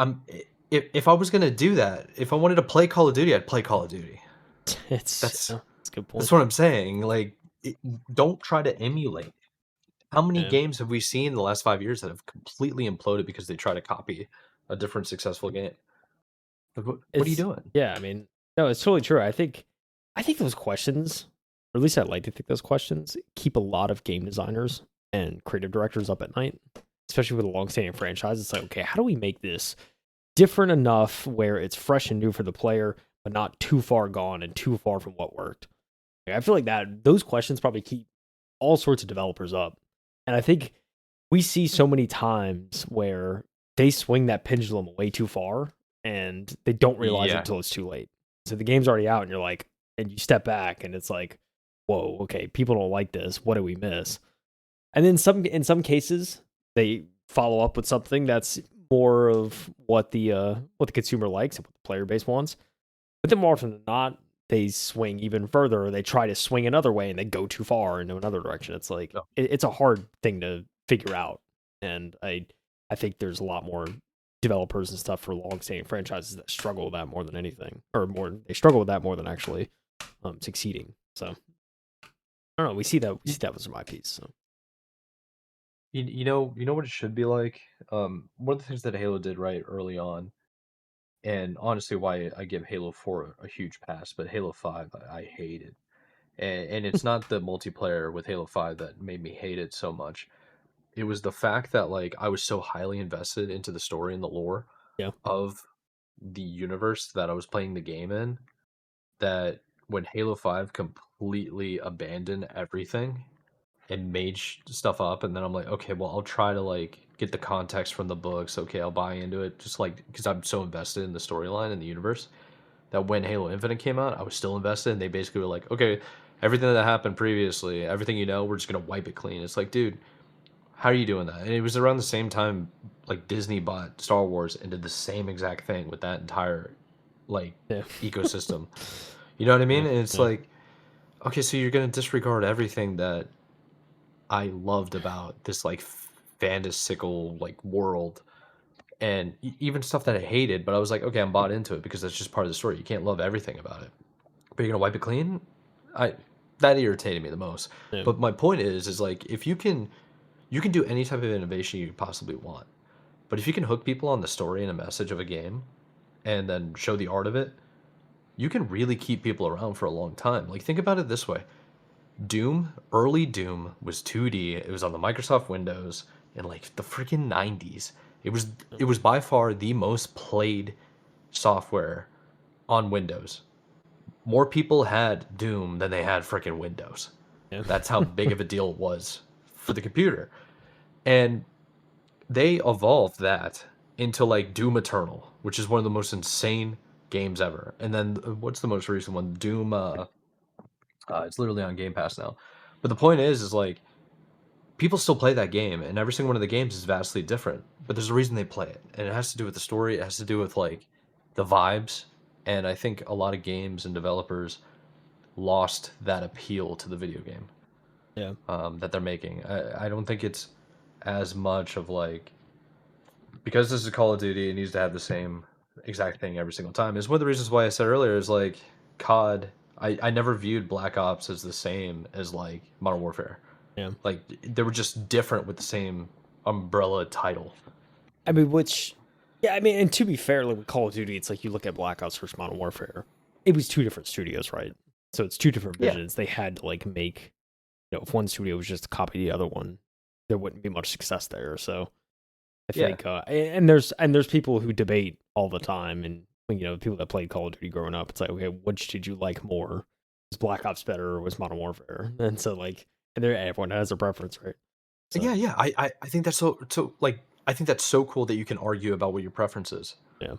if I was going to do that, if I wanted to play Call of Duty, I'd play Call of Duty. It's That's a good that's point. what I'm saying. Like, it, don't try to emulate. How many Yeah. games have we seen in the last 5 years that have completely imploded because they try to copy a different successful game? Like, what are you It's doing? yeah, I mean, no, it's totally true. I think those questions, or at least I like to think those questions, keep a lot of game designers and creative directors up at night, especially with a long-standing franchise. It's like, okay, how do we make this different enough where it's fresh and new for the player, but not too far gone and too far from what worked? Like, I feel like that those questions probably keep all sorts of developers up. And I think we see so many times where they swing that pendulum way too far and they don't realize it Yeah, until it's too late. So the game's already out and you're like, and you step back and it's like, whoa, okay, people don't like this. What did we miss? And then in some cases, they follow up with something that's more of what the consumer likes and what the player base wants. But then more often than not, they swing even further, or they try to swing another way and they go too far into another direction. It's like no. it's a hard thing to figure out, and I think there's a lot more developers and stuff for long-standing franchises that struggle with that more than anything, or more they struggle with that more than actually succeeding. So I don't know. We see that was my piece. So You know what it should be like. One of the things that Halo did right early on, and honestly, why I give Halo 4 a huge pass, but Halo 5 I hated, and it's not the multiplayer with Halo 5 that made me hate it so much. It was the fact that like I was so highly invested into the story and the lore yeah, of the universe that I was playing the game in, that when Halo 5 completely abandoned everything and made stuff up, and then I'm like, okay, well, I'll try to like get the context from the books. Okay, I'll buy into it just like because I'm so invested in the storyline and the universe that when Halo Infinite came out, I was still invested, and they basically were like, okay, everything that happened previously, everything you know, we're just gonna wipe it clean. It's like, dude, how are you doing that? And it was around the same time like Disney bought Star Wars and did the same exact thing with that entire like yeah, ecosystem. You know what I yeah, mean? And it's yeah, like, okay, so you're gonna disregard everything that I loved about this like fantastical like world, and even stuff that I hated, but I was like, okay, I'm bought into it because that's just part of the story. You can't love everything about it, but you're gonna wipe it clean. I That irritated me the most. yeah, But my point is like if you can do any type of innovation you possibly want, but if you can hook people on the story and a message of a game, and then show the art of it, you can really keep people around for a long time. Like think about it this way: Doom, early Doom was 2D. It was on the Microsoft Windows in like the freaking 90s. It was by far the most played software on Windows. More people had Doom than they had freaking Windows. yeah, That's how big of a deal it was for the computer. And they evolved that into like Doom Eternal, which is one of the most insane games ever. And then what's the most recent one? Doom it's literally on Game Pass now. But the point is like people still play that game, and every single one of the games is vastly different. But there's a reason they play it, and it has to do with the story. It has to do with like the vibes. And I think a lot of games and developers lost that appeal to the video game yeah. that they're making. I don't think it's as much of like because this is Call of Duty, it needs to have the same exact thing every single time. Is one of the reasons why I said earlier is like COD. I never viewed Black Ops as the same as like Modern Warfare. Yeah. Like they were just different with the same umbrella title. I mean, which, yeah, I mean, and to be fair, like with Call of Duty, it's like you look at Black Ops versus Modern Warfare. It was two different studios, right? So it's two different Yeah, visions. They had to like make, if one studio was just to copy the other one, there wouldn't be much success there. So I Yeah. think, and there's people who debate all the time, and people that played Call of Duty growing up. It's like, okay, which did you like more? Was Black Ops better or was Modern Warfare? And so and everyone has a preference, right? So Yeah. I think that's so like I think that's so cool that you can argue about what your preference is, yeah,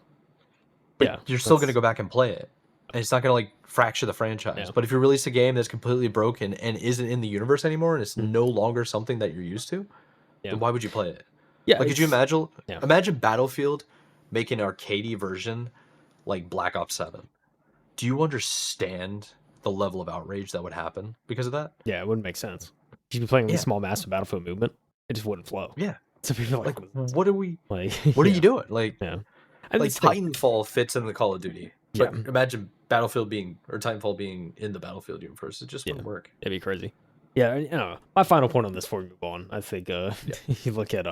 but yeah, you're still gonna that's go back and play it, and it's not gonna like fracture the franchise. yeah, But if you release a game that's completely broken and isn't in the universe anymore, and it's mm, no longer something that you're used to, yeah, then why would you play it? yeah. Like, could you It's yeah, imagine Battlefield making an arcadey version like Black Ops 7? Do you understand the level of outrage that would happen because of that? yeah. It wouldn't make sense. If you'd be playing these Yeah, small massive Battlefield movement, it just wouldn't flow. yeah. So people are Like, like, what is this? what are we? Like, What are you yeah, doing? Like, yeah. And like it's the thing, Titanfall fits in the Call of Duty, yeah, but imagine Battlefield being or Titanfall being in the Battlefield universe. It just yeah. wouldn't work. It'd be crazy. Yeah, my final point on this before we move on, I think Yeah, you look at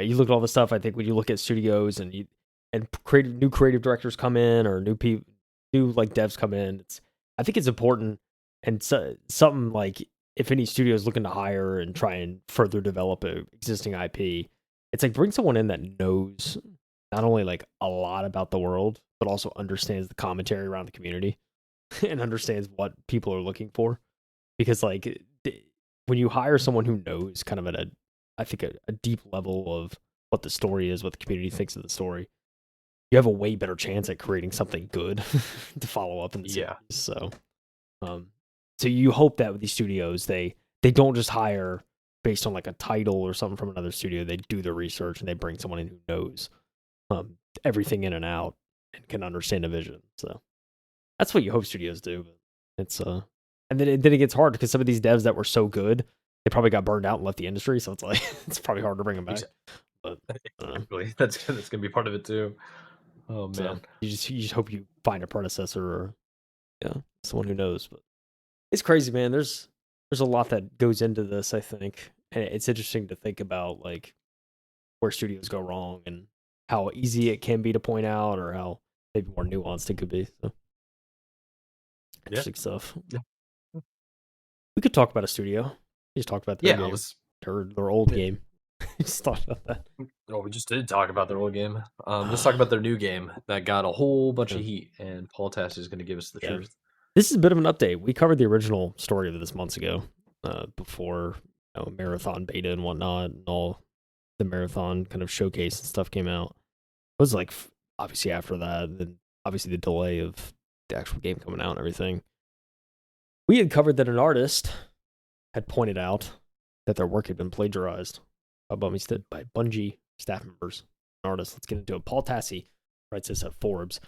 you look at all the stuff. I think when you look at studios and new creative directors come in or new like devs come in, I think it's important and something like if any studio is looking to hire and try and further develop a existing IP, it's like bring someone in that knows not only like a lot about the world but also understands the commentary around the community and understands what people are looking for because when you hire someone who knows kind of at I think a deep level of what the story is, what the community thinks of the story, you have a way better chance at creating something good to follow up in the series. yeah, So, um, so you hope that with these studios, they don't just hire based on like a title or something from another studio. They do the research and they bring someone in who knows everything in and out and can understand a vision. So that's what you hope studios do. But it's and then it gets hard because some of these devs that were so good, they probably got burned out and left the industry. So it's like it's probably hard to bring them back. But exactly. That's gonna be part of it too. Oh so man. you just hope you find a predecessor or someone who knows. But it's crazy, man. There's a lot that goes into this. I think, and it's interesting to think about like where studios go wrong and how easy it can be to point out, or how maybe more nuanced it could be. So Yeah. interesting stuff. Yeah. We could talk about a studio. We just talked about their Yeah. game, Let's. their old game. We just talked about that. Oh, we just did talk about their old game. Let's talk about their new game that got a whole bunch Yeah. of heat, and Paul Tass is going to give us the Yeah. truth. This is a bit of an update. We covered the original story of this months ago, before marathon beta and whatnot, and all the marathon kind of showcase and stuff came out. It was like obviously after that, and obviously the delay of the actual game coming out and everything. We had covered that an artist had pointed out that their work had been plagiarized by Bungie staff members and artists. Let's get into it. Paul Tassi writes this at Forbes.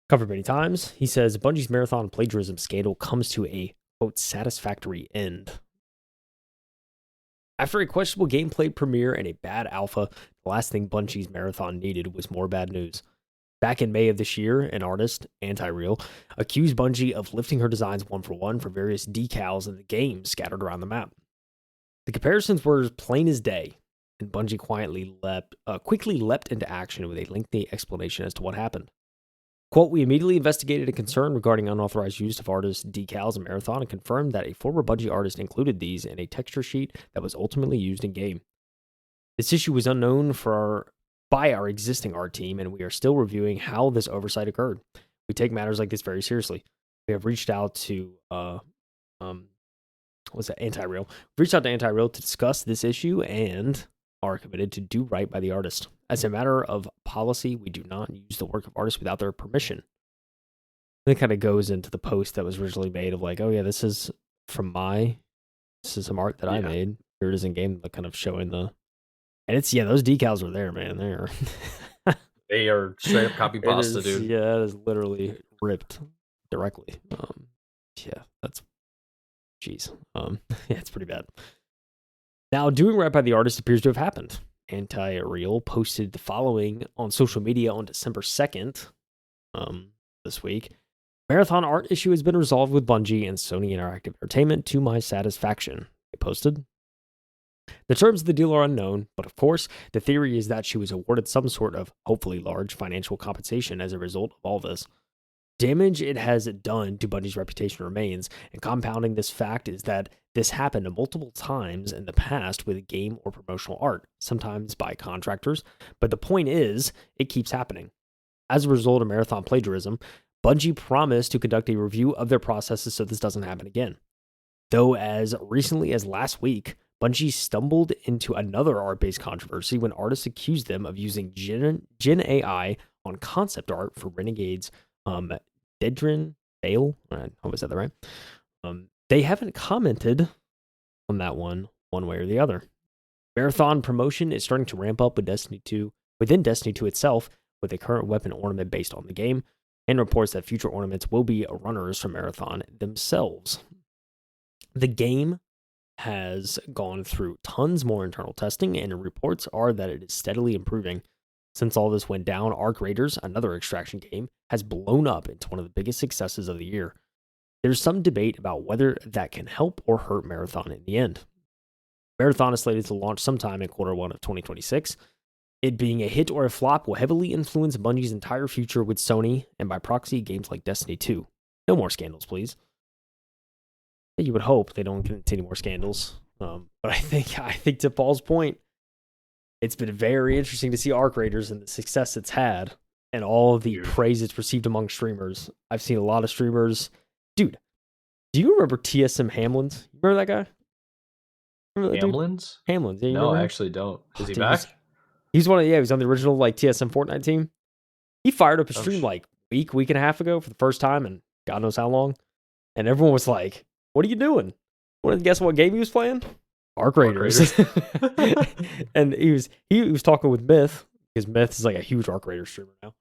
Covered many times. He says Bungie's marathon plagiarism scandal comes to a, quote, satisfactory end. After a questionable gameplay premiere and a bad alpha, the last thing Bungie's marathon needed was more bad news. Back in May of this year, an artist, Anti-Real, accused Bungie of lifting her designs one for one for various decals in the game scattered around the map. The comparisons were as plain as day, and Bungie quickly leapt into action with a lengthy explanation as to what happened. Quote, we immediately investigated a concern regarding unauthorized use of artist decals in Marathon and confirmed that a former Bungie artist included these in a texture sheet that was ultimately used in game. This issue was unknown by our existing art team, and we are still reviewing how this oversight occurred. We take matters like this very seriously. We have reached out to Anti-Real. We've reached out to Anti-Real to discuss this issue and are committed to do right by the artist. As a matter of policy, we do not use the work of artists without their permission. And it kind of goes into the post that was originally made of like, oh yeah, this is some art that I made. Here it is in game, kind of showing and it's, those decals are there, man. They are straight up copy pasta, dude. Yeah, it is literally ripped directly. That's, jeez. It's pretty bad. Now, doing right by the artist appears to have happened. Anti-Real posted the following on social media on December 2nd, this week. Marathon art issue has been resolved with Bungie and Sony Interactive Entertainment to my satisfaction. They posted. The terms of the deal are unknown, but of course, the theory is that she was awarded some sort of, hopefully large, financial compensation as a result of all this. damage it has done to Bungie's reputation remains, and compounding this fact is that this happened multiple times in the past with game or promotional art, sometimes by contractors, but the point is, it keeps happening. As a result of Marathon plagiarism, Bungie promised to conduct a review of their processes so this doesn't happen again. Though as recently as last week, Bungie stumbled into another art-based controversy when artists accused them of using Gen AI on concept art for Renegade's Dedrin Bale. I hope I said that right. They haven't commented on that one way or the other. Marathon promotion is starting to ramp up with Destiny 2 within Destiny 2 itself, with a current weapon ornament based on the game, and reports that future ornaments will be runners from Marathon themselves. The game has gone through tons more internal testing, and reports are that it is steadily improving. Since all this went down, Arc Raiders, another extraction game, has blown up into one of the biggest successes of the year. There's some debate about whether that can help or hurt Marathon in the end. Marathon is slated to launch sometime in Q1 of 2026. It being a hit or a flop will heavily influence Bungie's entire future with Sony, and by proxy, games like Destiny 2. No more scandals, please. You would hope they don't continue more scandals. But I think to Paul's point, it's been very interesting to see Arc Raiders and the success it's had and all of the praise it's received among streamers. I've seen a lot of streamers. Dude, do you remember TSM Hamlins? You remember that guy? Remember that Hamlins? dude? Hamlins. Yeah, No, I actually don't. Is he dude, back? He's one of, he was on the original like TSM Fortnite team. He fired up a stream like week and a half ago for the first time in God knows how long. And everyone was like, what are you doing? Want to guess what game he was playing? Arc Raiders. And he was talking with Myth, because Myth is like a huge Arc Raiders streamer now.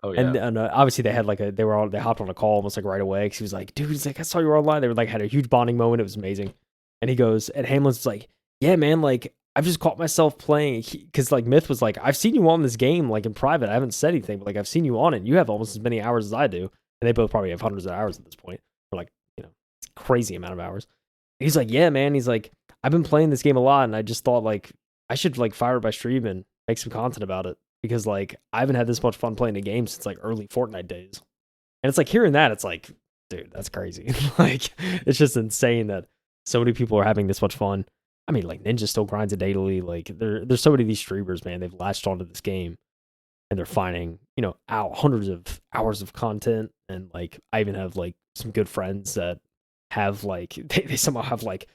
Oh yeah. And obviously they had like they hopped on a call almost like right away, because he was like, dude, he's like, I saw you were online. They were like had a huge bonding moment. It was amazing. And he goes, and Hamlin's like, yeah, man, like I've just caught myself playing, because like Myth was like, I've seen you on this game like in private. I haven't said anything, but like I've seen you on it. You have almost as many hours as I do, and they both probably have hundreds of hours at this point, or like crazy amount of hours. And he's like, yeah, man. He's like, I've been playing this game a lot, and I just thought like I should like fire up my stream and make some content about it, because like I haven't had this much fun playing a game since like early Fortnite days. And it's like hearing that, it's like, dude, that's crazy. Like it's just insane that so many people are having this much fun. I mean, like Ninja still grinds it daily. Like there's so many of these streamers, man. They've latched onto this game, and they're finding out hundreds of hours of content. And like I even have like some good friends that have like they somehow have like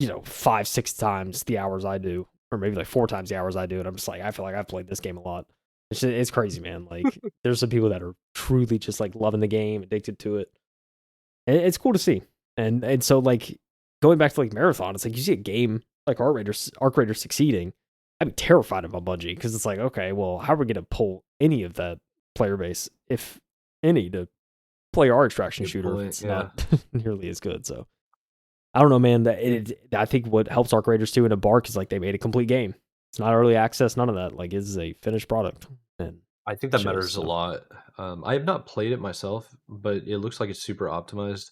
5-6 times the hours I do, or maybe like 4 times the hours I do, and I'm just like, I feel like I've played this game a lot. It's crazy, man. Like there's some people that are truly just like loving the game, addicted to it. And it's cool to see. And so like going back to like Marathon, it's like you see a game like Arc Raiders succeeding, I'd be terrified about Bungie, because it's like, okay, well, how are we gonna pull any of that player base, if any, to play our extraction shooter if it's not nearly as good? So I don't know, man. I think what helps Arc Raiders 2 and Embark is like they made a complete game. It's not early access, none of that. Like it's a finished product. And I think that matters a lot. I have not played it myself, but it looks like it's super optimized.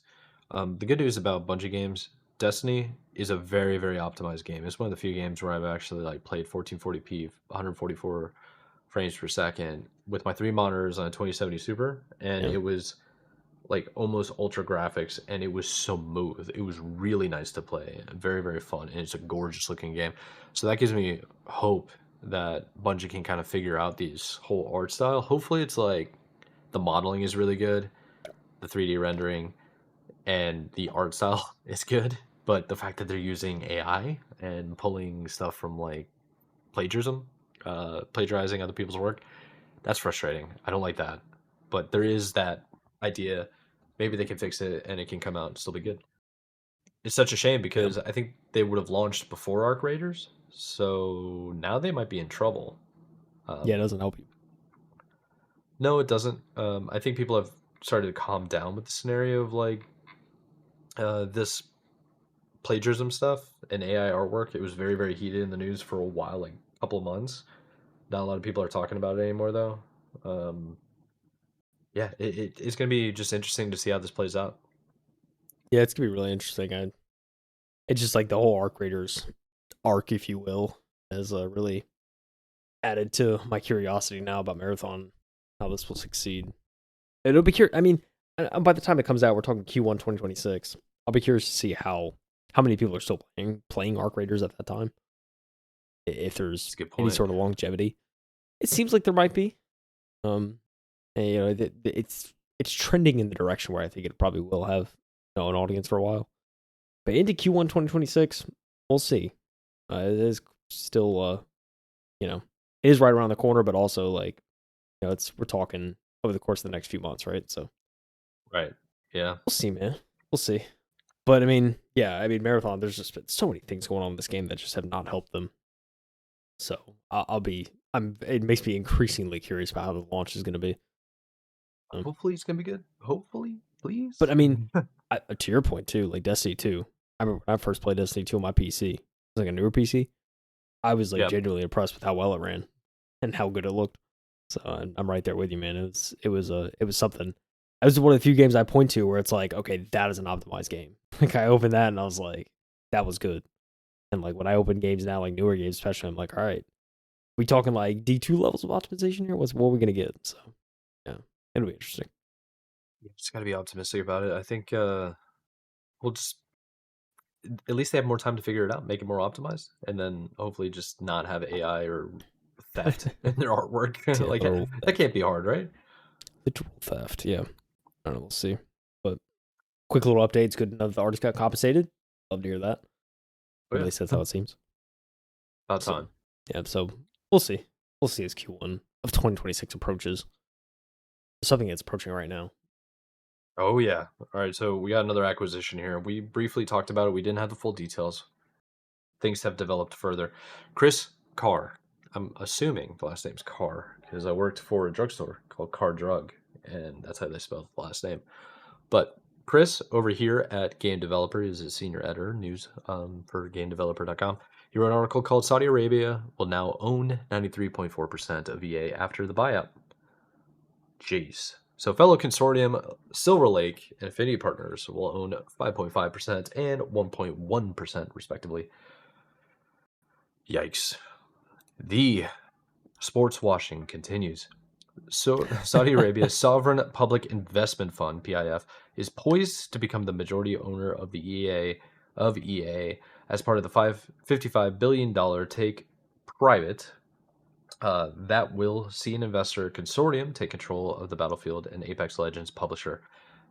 The good news about Bungie games, Destiny is a very, very optimized game. It's one of the few games where I've actually like played 1440p, 144 frames per second with my 3 monitors on a 2070 Super, and it was like almost ultra graphics, and it was so smooth. It was really nice to play, very, very fun, and it's a gorgeous looking game. So that gives me hope that Bungie can kind of figure out these whole art style. Hopefully it's like the modeling is really good, the 3D rendering, and the art style is good, but the fact that they're using AI and pulling stuff from like plagiarism, plagiarizing other people's work, that's frustrating. I don't like that. But there is that idea. Maybe they can fix it and it can come out and still be good. It's such a shame, because I think they would have launched before Arc Raiders, so now they might be in trouble. It doesn't help you. No, it doesn't. I think people have started to calm down with the scenario of like this plagiarism stuff and AI artwork. It was very, very heated in the news for a while, like a couple of months. Not a lot of people are talking about it anymore, though. Yeah, it's going to be just interesting to see how this plays out. Yeah, it's going to be really interesting. It's just like the whole Arc Raiders arc, if you will, has really added to my curiosity now about Marathon, how this will succeed. It'll be curious. I mean, And by the time it comes out, we're talking Q1 2026. I'll be curious to see how many people are still playing Arc Raiders at that time. If That's there's a good any point. sort of longevity, it seems like there might be. And, it's trending in the direction where I think it probably will have an audience for a while. But into Q1 2026, we'll see. It is still, it is right around the corner, but also like, we're talking over the course of the next few months, right? So Right. Yeah. we'll see, man. We'll see. But I mean, yeah, Marathon. There's just been so many things going on in this game that just have not helped them. So It makes me increasingly curious about how the launch is going to be. Hopefully it's gonna be good. Hopefully, But please. I mean, to your point too, like Destiny 2. I remember when I first played Destiny 2 on my PC. It was like a newer PC. I was like Yeah. genuinely impressed with how well it ran and how good it looked. So I'm right there with you, man. It was something. It was one of the few games I point to where it's like, okay, that is an optimized game. Like I opened that and I was like, that was good. And like when I open games now, like newer games especially, I'm like, all right, we talking like D2 levels of optimization here? What are we gonna get? So yeah, it'll be interesting. You just gotta be optimistic about it. I think we'll just at least they have more time to figure it out, make it more optimized, and then hopefully just not have AI or theft in their artwork. Like Literal that theft. can't be hard, right? Literal theft. Yeah. I don't know. We'll see. But quick little updates. Good enough. The artist got compensated. Love to hear that. Oh Or at yeah, least that's how it seems. about So time. yeah. So we'll see. We'll see as Q1 of 2026 approaches. Something that's approaching right now. Oh yeah. All right, so we got another acquisition here. We briefly talked about it. We didn't have the full details. Things have developed further. Chris Carr. I'm assuming the last name's Carr because I worked for a drugstore called Carr Drug, and that's how they spell the last name. But Chris over here at Game Developer is a senior editor, news for GameDeveloper.com. He wrote an article called Saudi Arabia will now own 93.4% of EA after the buyout. Jeez. So fellow consortium Silver Lake and Affinity Partners will own 5.5% and 1.1% respectively. Yikes. The sports washing continues. So Saudi Arabia's Sovereign Public Investment Fund (PIF) is poised to become the majority owner of EA as part of the $55 billion take private that will see an investor consortium take control of the Battlefield and Apex Legends publisher.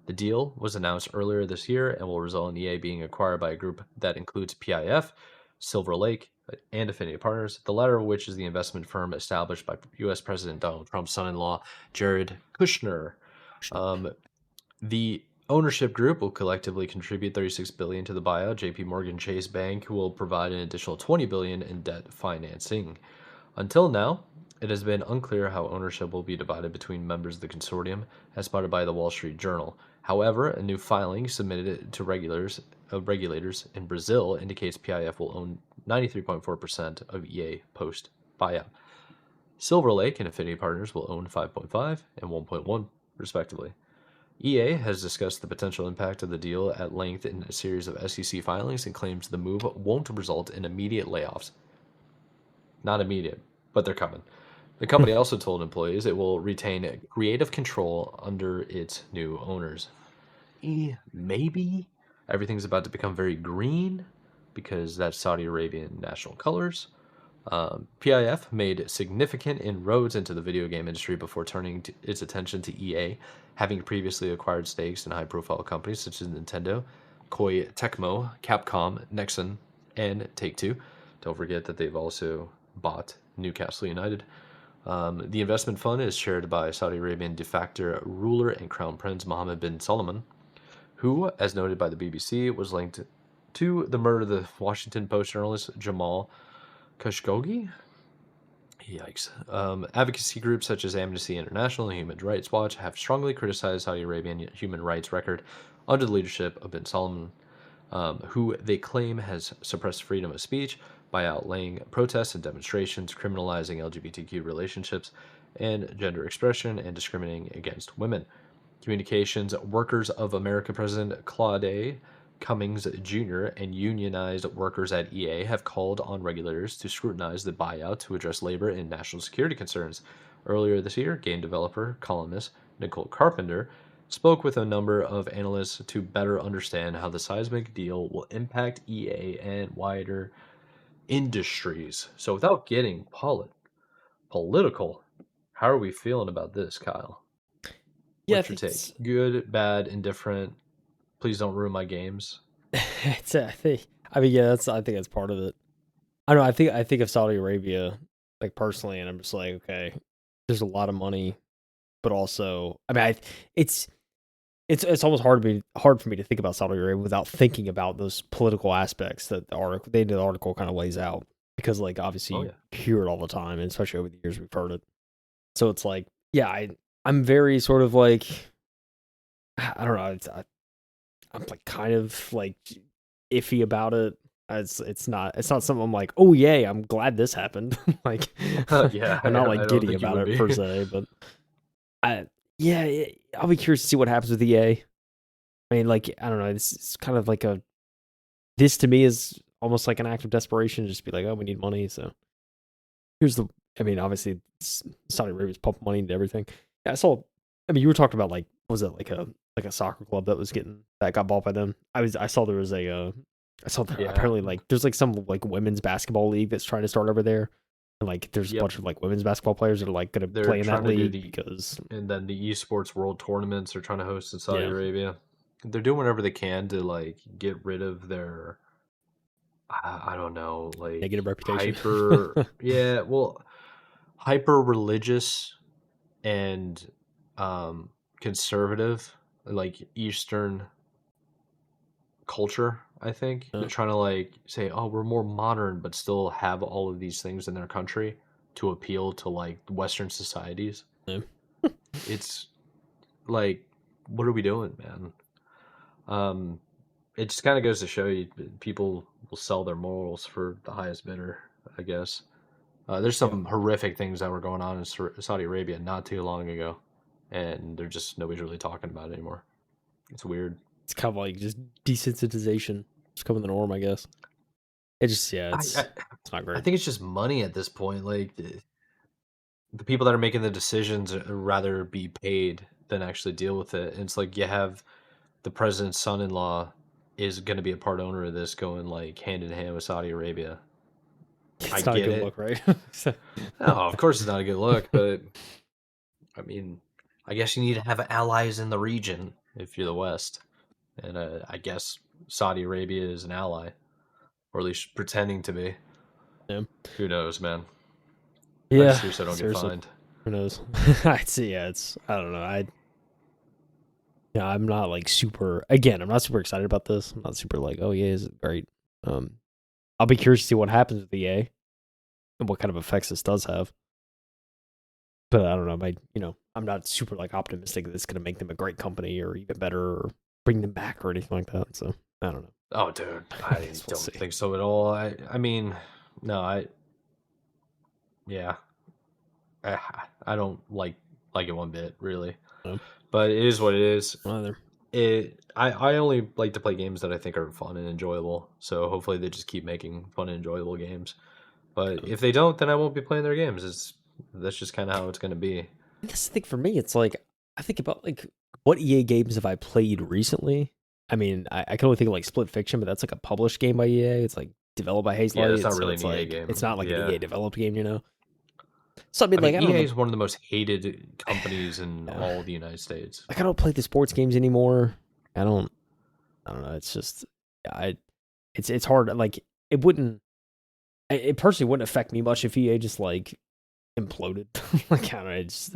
The deal was announced earlier this year and will result in EA being acquired by a group that includes PIF, Silver Lake, and Affinity Partners, the latter of which is the investment firm established by U.S. President Donald Trump's son-in-law, Jared Kushner. Um, the ownership group will collectively contribute 36 billion to the buyout. JP Morgan Chase Bank will provide an additional 20 billion in debt financing. Until now, it has been unclear how ownership will be divided between members of the consortium, as spotted by the Wall Street Journal. However, a new filing submitted to regulators in Brazil indicates PIF will own 93.4% of EA post buyout. Silver Lake and Affinity Partners will own 5.5 and 1.1 respectively. EA has discussed the potential impact of the deal at length in a series of SEC filings and claims the move won't result in immediate layoffs. Not immediate, but they're coming. The company also told employees it will retain creative control under its new owners. Maybe everything's about to become very green because that's Saudi Arabian national colors. PIF made significant inroads into the video game industry before turning its attention to EA, having previously acquired stakes in high profile companies such as Nintendo, Koei Tecmo, Capcom, Nexon, and Take Two. Don't forget that they've also bought Newcastle United. The investment fund is chaired by Saudi Arabian de facto ruler and crown prince Mohammed bin Salman, who, as noted by the BBC, was linked to the murder of the Washington Post journalist Jamal Khashoggi. Yikes. Advocacy groups such as Amnesty International and Human Rights Watch have strongly criticized Saudi Arabian human rights record under the leadership of bin Salman, who they claim has suppressed freedom of speech by outlaying protests and demonstrations, criminalizing LGBTQ relationships and gender expression, and discriminating against women. Communications Workers of America President Claude Cummings Jr. and unionized workers at EA have called on regulators to scrutinize the buyout to address labor and national security concerns. Earlier this year, game developer columnist Nicole Carpenter spoke with a number of analysts to better understand how the seismic deal will impact EA and wider industries. So, without getting political, how are we feeling about this, Kyle? Yeah, I What's your think take? Good, bad, indifferent? Please don't ruin my games. it's I think I mean yeah, I think that's part of it. I don't know. I think of Saudi Arabia like personally, and I'm just like, okay, there's a lot of money, but also, I mean, it's it's almost hard for me to think about Saudi Arabia without thinking about those political aspects that the article kind of lays out because like obviously Oh you yeah. hear it all the time, and especially over the years we've heard it. So it's like, yeah, I'm very sort of like I don't know. I'm like kind of like iffy about it. It's not something I'm like, oh yay, I'm glad this happened. Like Yeah, I'm not I like don't giddy think you about would it be. per se, but I yeah, I'll be curious to see what happens with EA. I mean, like I don't know, it's kind of like this to me is almost like an act of desperation, to just be like, oh, we need money, so here's the. I mean, obviously, Saudi Arabia's pumping money into everything. Yeah, I saw. I mean, you were talking about like, was it like a soccer club that got bought by them? I saw there was I saw there Yeah. apparently like there's like some like women's basketball league that's trying to start over there, and like there's a Yep. bunch of like women's basketball players that are like going to They're play in that trying to do league the because and then the esports world tournaments are trying to host in Saudi yeah, Arabia. They're doing whatever they can to like get rid of their I don't know, like negative reputation. hyper yeah, well, hyper religious and um conservative like Eastern culture, I think. They're uh, trying to like say, "Oh, we're more modern but still have all of these things in their country to appeal to like Western societies." yeah. It's like what are we doing, man? Um it just kind of goes to show you people will sell their morals for the highest bidder, I guess. There's Yeah. some horrific things that were going on in Saudi Arabia not too long ago, and they're just nobody's really talking about it anymore. It's weird. It's kind of like just desensitization, just becoming the norm, I guess. It just yeah, I, I it's not I great. think it's just money at this point. Like the people that are making the decisions rather be paid than actually deal with it. And it's like you have the president's son-in-law is going to be a part owner of this, going like hand in hand with Saudi Arabia. I It's not a get good it. look, right? No, of course it's not a good look, but I mean, I guess you need to have allies in the region if you're the West, and I guess Saudi Arabia is an ally, or at least pretending to be. Yeah. Who knows, man? I just Yeah, hear so I don't get seriously. fined. Who knows? I'd see. Yeah, it's. I don't know. Yeah, I'm not like super. Again, I'm not super excited about this. I'm not super like, oh yeah, is it great? Um, I'll be curious to see what happens with EA and what kind of effects this does have. But I don't know. I'm not super like optimistic that it's gonna make them a great company or even better or bring them back or anything like that. So I don't know. Oh, dude, I I guess we'll don't see. think so at all. I mean, no, yeah, I don't like it one bit, really. No, But it is what it is. either. I only like to play games that I think are fun and enjoyable. So hopefully they just keep making fun and enjoyable games. But Yeah. if they don't, then I won't be playing their games. That's just kind of how it's going to be. That's the thing for me. It's like I think about like what EA games have I played recently. I mean, I can only think of like Split Fiction, but that's like a published game by EA. It's like developed by Yeah, that's Hazelight, not so really an EA it's game. not like an Yeah. EA developed game, you know. So I mean, I mean, like I don't EA know, is one of the most hated companies in yeah. all the United States. Like I don't play the sports games anymore. I don't. I don't know. It's just yeah, it's hard. Like it wouldn't. It personally wouldn't affect me much if EA just like imploded. Like I don't know. It's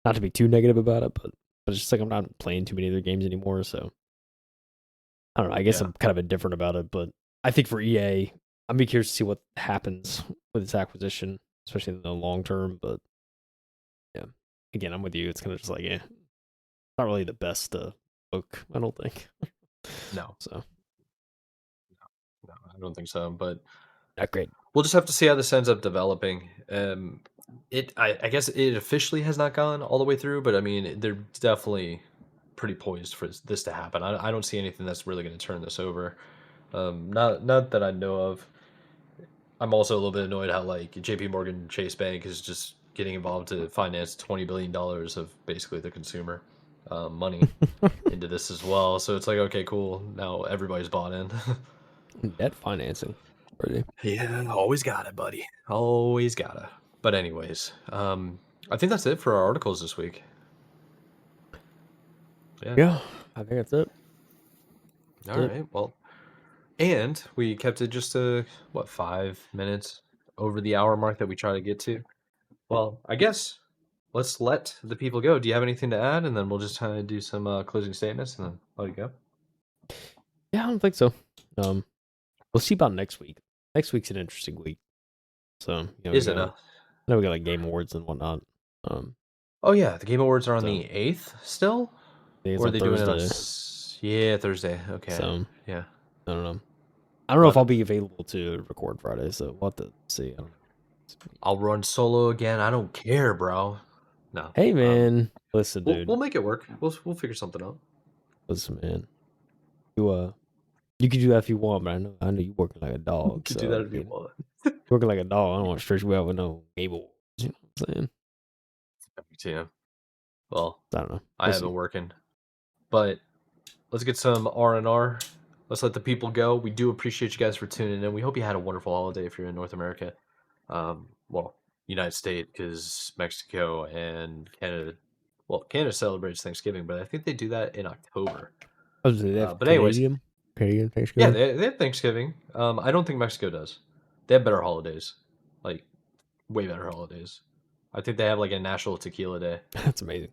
not to be too negative about it, but it's just like I'm not playing too many of their games anymore. So I don't know. I guess Yeah. I'm kind of indifferent about it, but I think for EA, I'm be curious to see what happens with its acquisition, especially in the long term. But yeah, again, I'm with you. It's kind of just like not really the best book. I don't think No, so. no, I don't think so. But Not great. we'll just have to see how this ends up developing. I guess it officially has not gone all the way through, but I mean, they're definitely pretty poised for this to happen. I don't see anything that's really going to turn this over. Not that I know of. I'm also a little bit annoyed how like J.P. Morgan Chase Bank is just getting involved to finance $20 billion of basically the consumer. money into this as well. So it's like, okay, cool. Now everybody's bought in. Debt financing. Pretty. Yeah, always got it, buddy. Always gotta. But anyways, I think that's it for our articles this week. Yeah, I think that's it. All right. Well, and we kept it just to what 5 minutes over the hour mark that we try to get to. Well, I guess let's let the people go. Do you have anything to add? And then we'll just kind of do some closing statements and then let it go. Yeah, I don't think so. We'll see about next week. Next week's an interesting week. So, Is it? I know we got like Game Awards and whatnot. Oh yeah, the Game Awards are on So- the 8th still, I think it's or are on they doing it on? Thursday. Yeah, Thursday. Okay. So, Yeah. I don't know. I don't know if I'll be available to record Friday, so we'll have to see. I don't know. I'll run solo again. I don't care, bro. No. Hey man, listen, dude. We'll make it work. We'll figure something out. Listen, man. You can do that if you want, but I know you working like a dog. You can so, do that if you want. Working like a dog. I don't want to stress you out with no Game Awards. You know what I'm saying? Yeah. Well, I don't know. I have it working, but let's get some R&R. Let's let the people go. We do appreciate you guys for tuning in. We hope you had a wonderful holiday if you're in North America. Well, United States, because Mexico and Canada. Well, Canada celebrates Thanksgiving, but I think they do that in October. I was they have But anyways, Canadian yeah, Thanksgiving. they have Thanksgiving. I don't think Mexico does. They have better holidays, like way better holidays. I think they have like a national tequila day. That's amazing.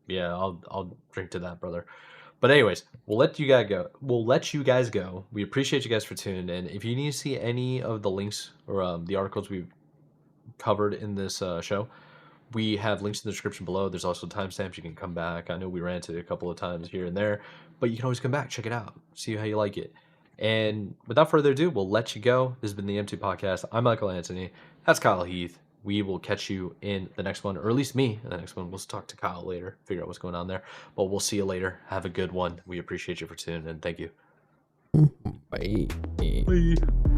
Yeah, I'll drink to that, brother. But anyways, we'll let you guys go. We'll let you guys go. We appreciate you guys for tuning in. If you need to see any of the links or the articles we've covered in this show, we have links in the description below. There's also timestamps. You can come back. I know we ranted a couple of times here and there, but you can always come back, check it out, see how you like it. And without further ado, we'll let you go. This has been the M2 Podcast. I'm Michael Anthony. That's Kyle Heath. We will catch you in the next one, or at least me in the next one. We'll talk to Kyle later, figure out what's going on there. But we'll see you later. Have a good one. We appreciate you for tuning in. Thank you. Bye. Bye.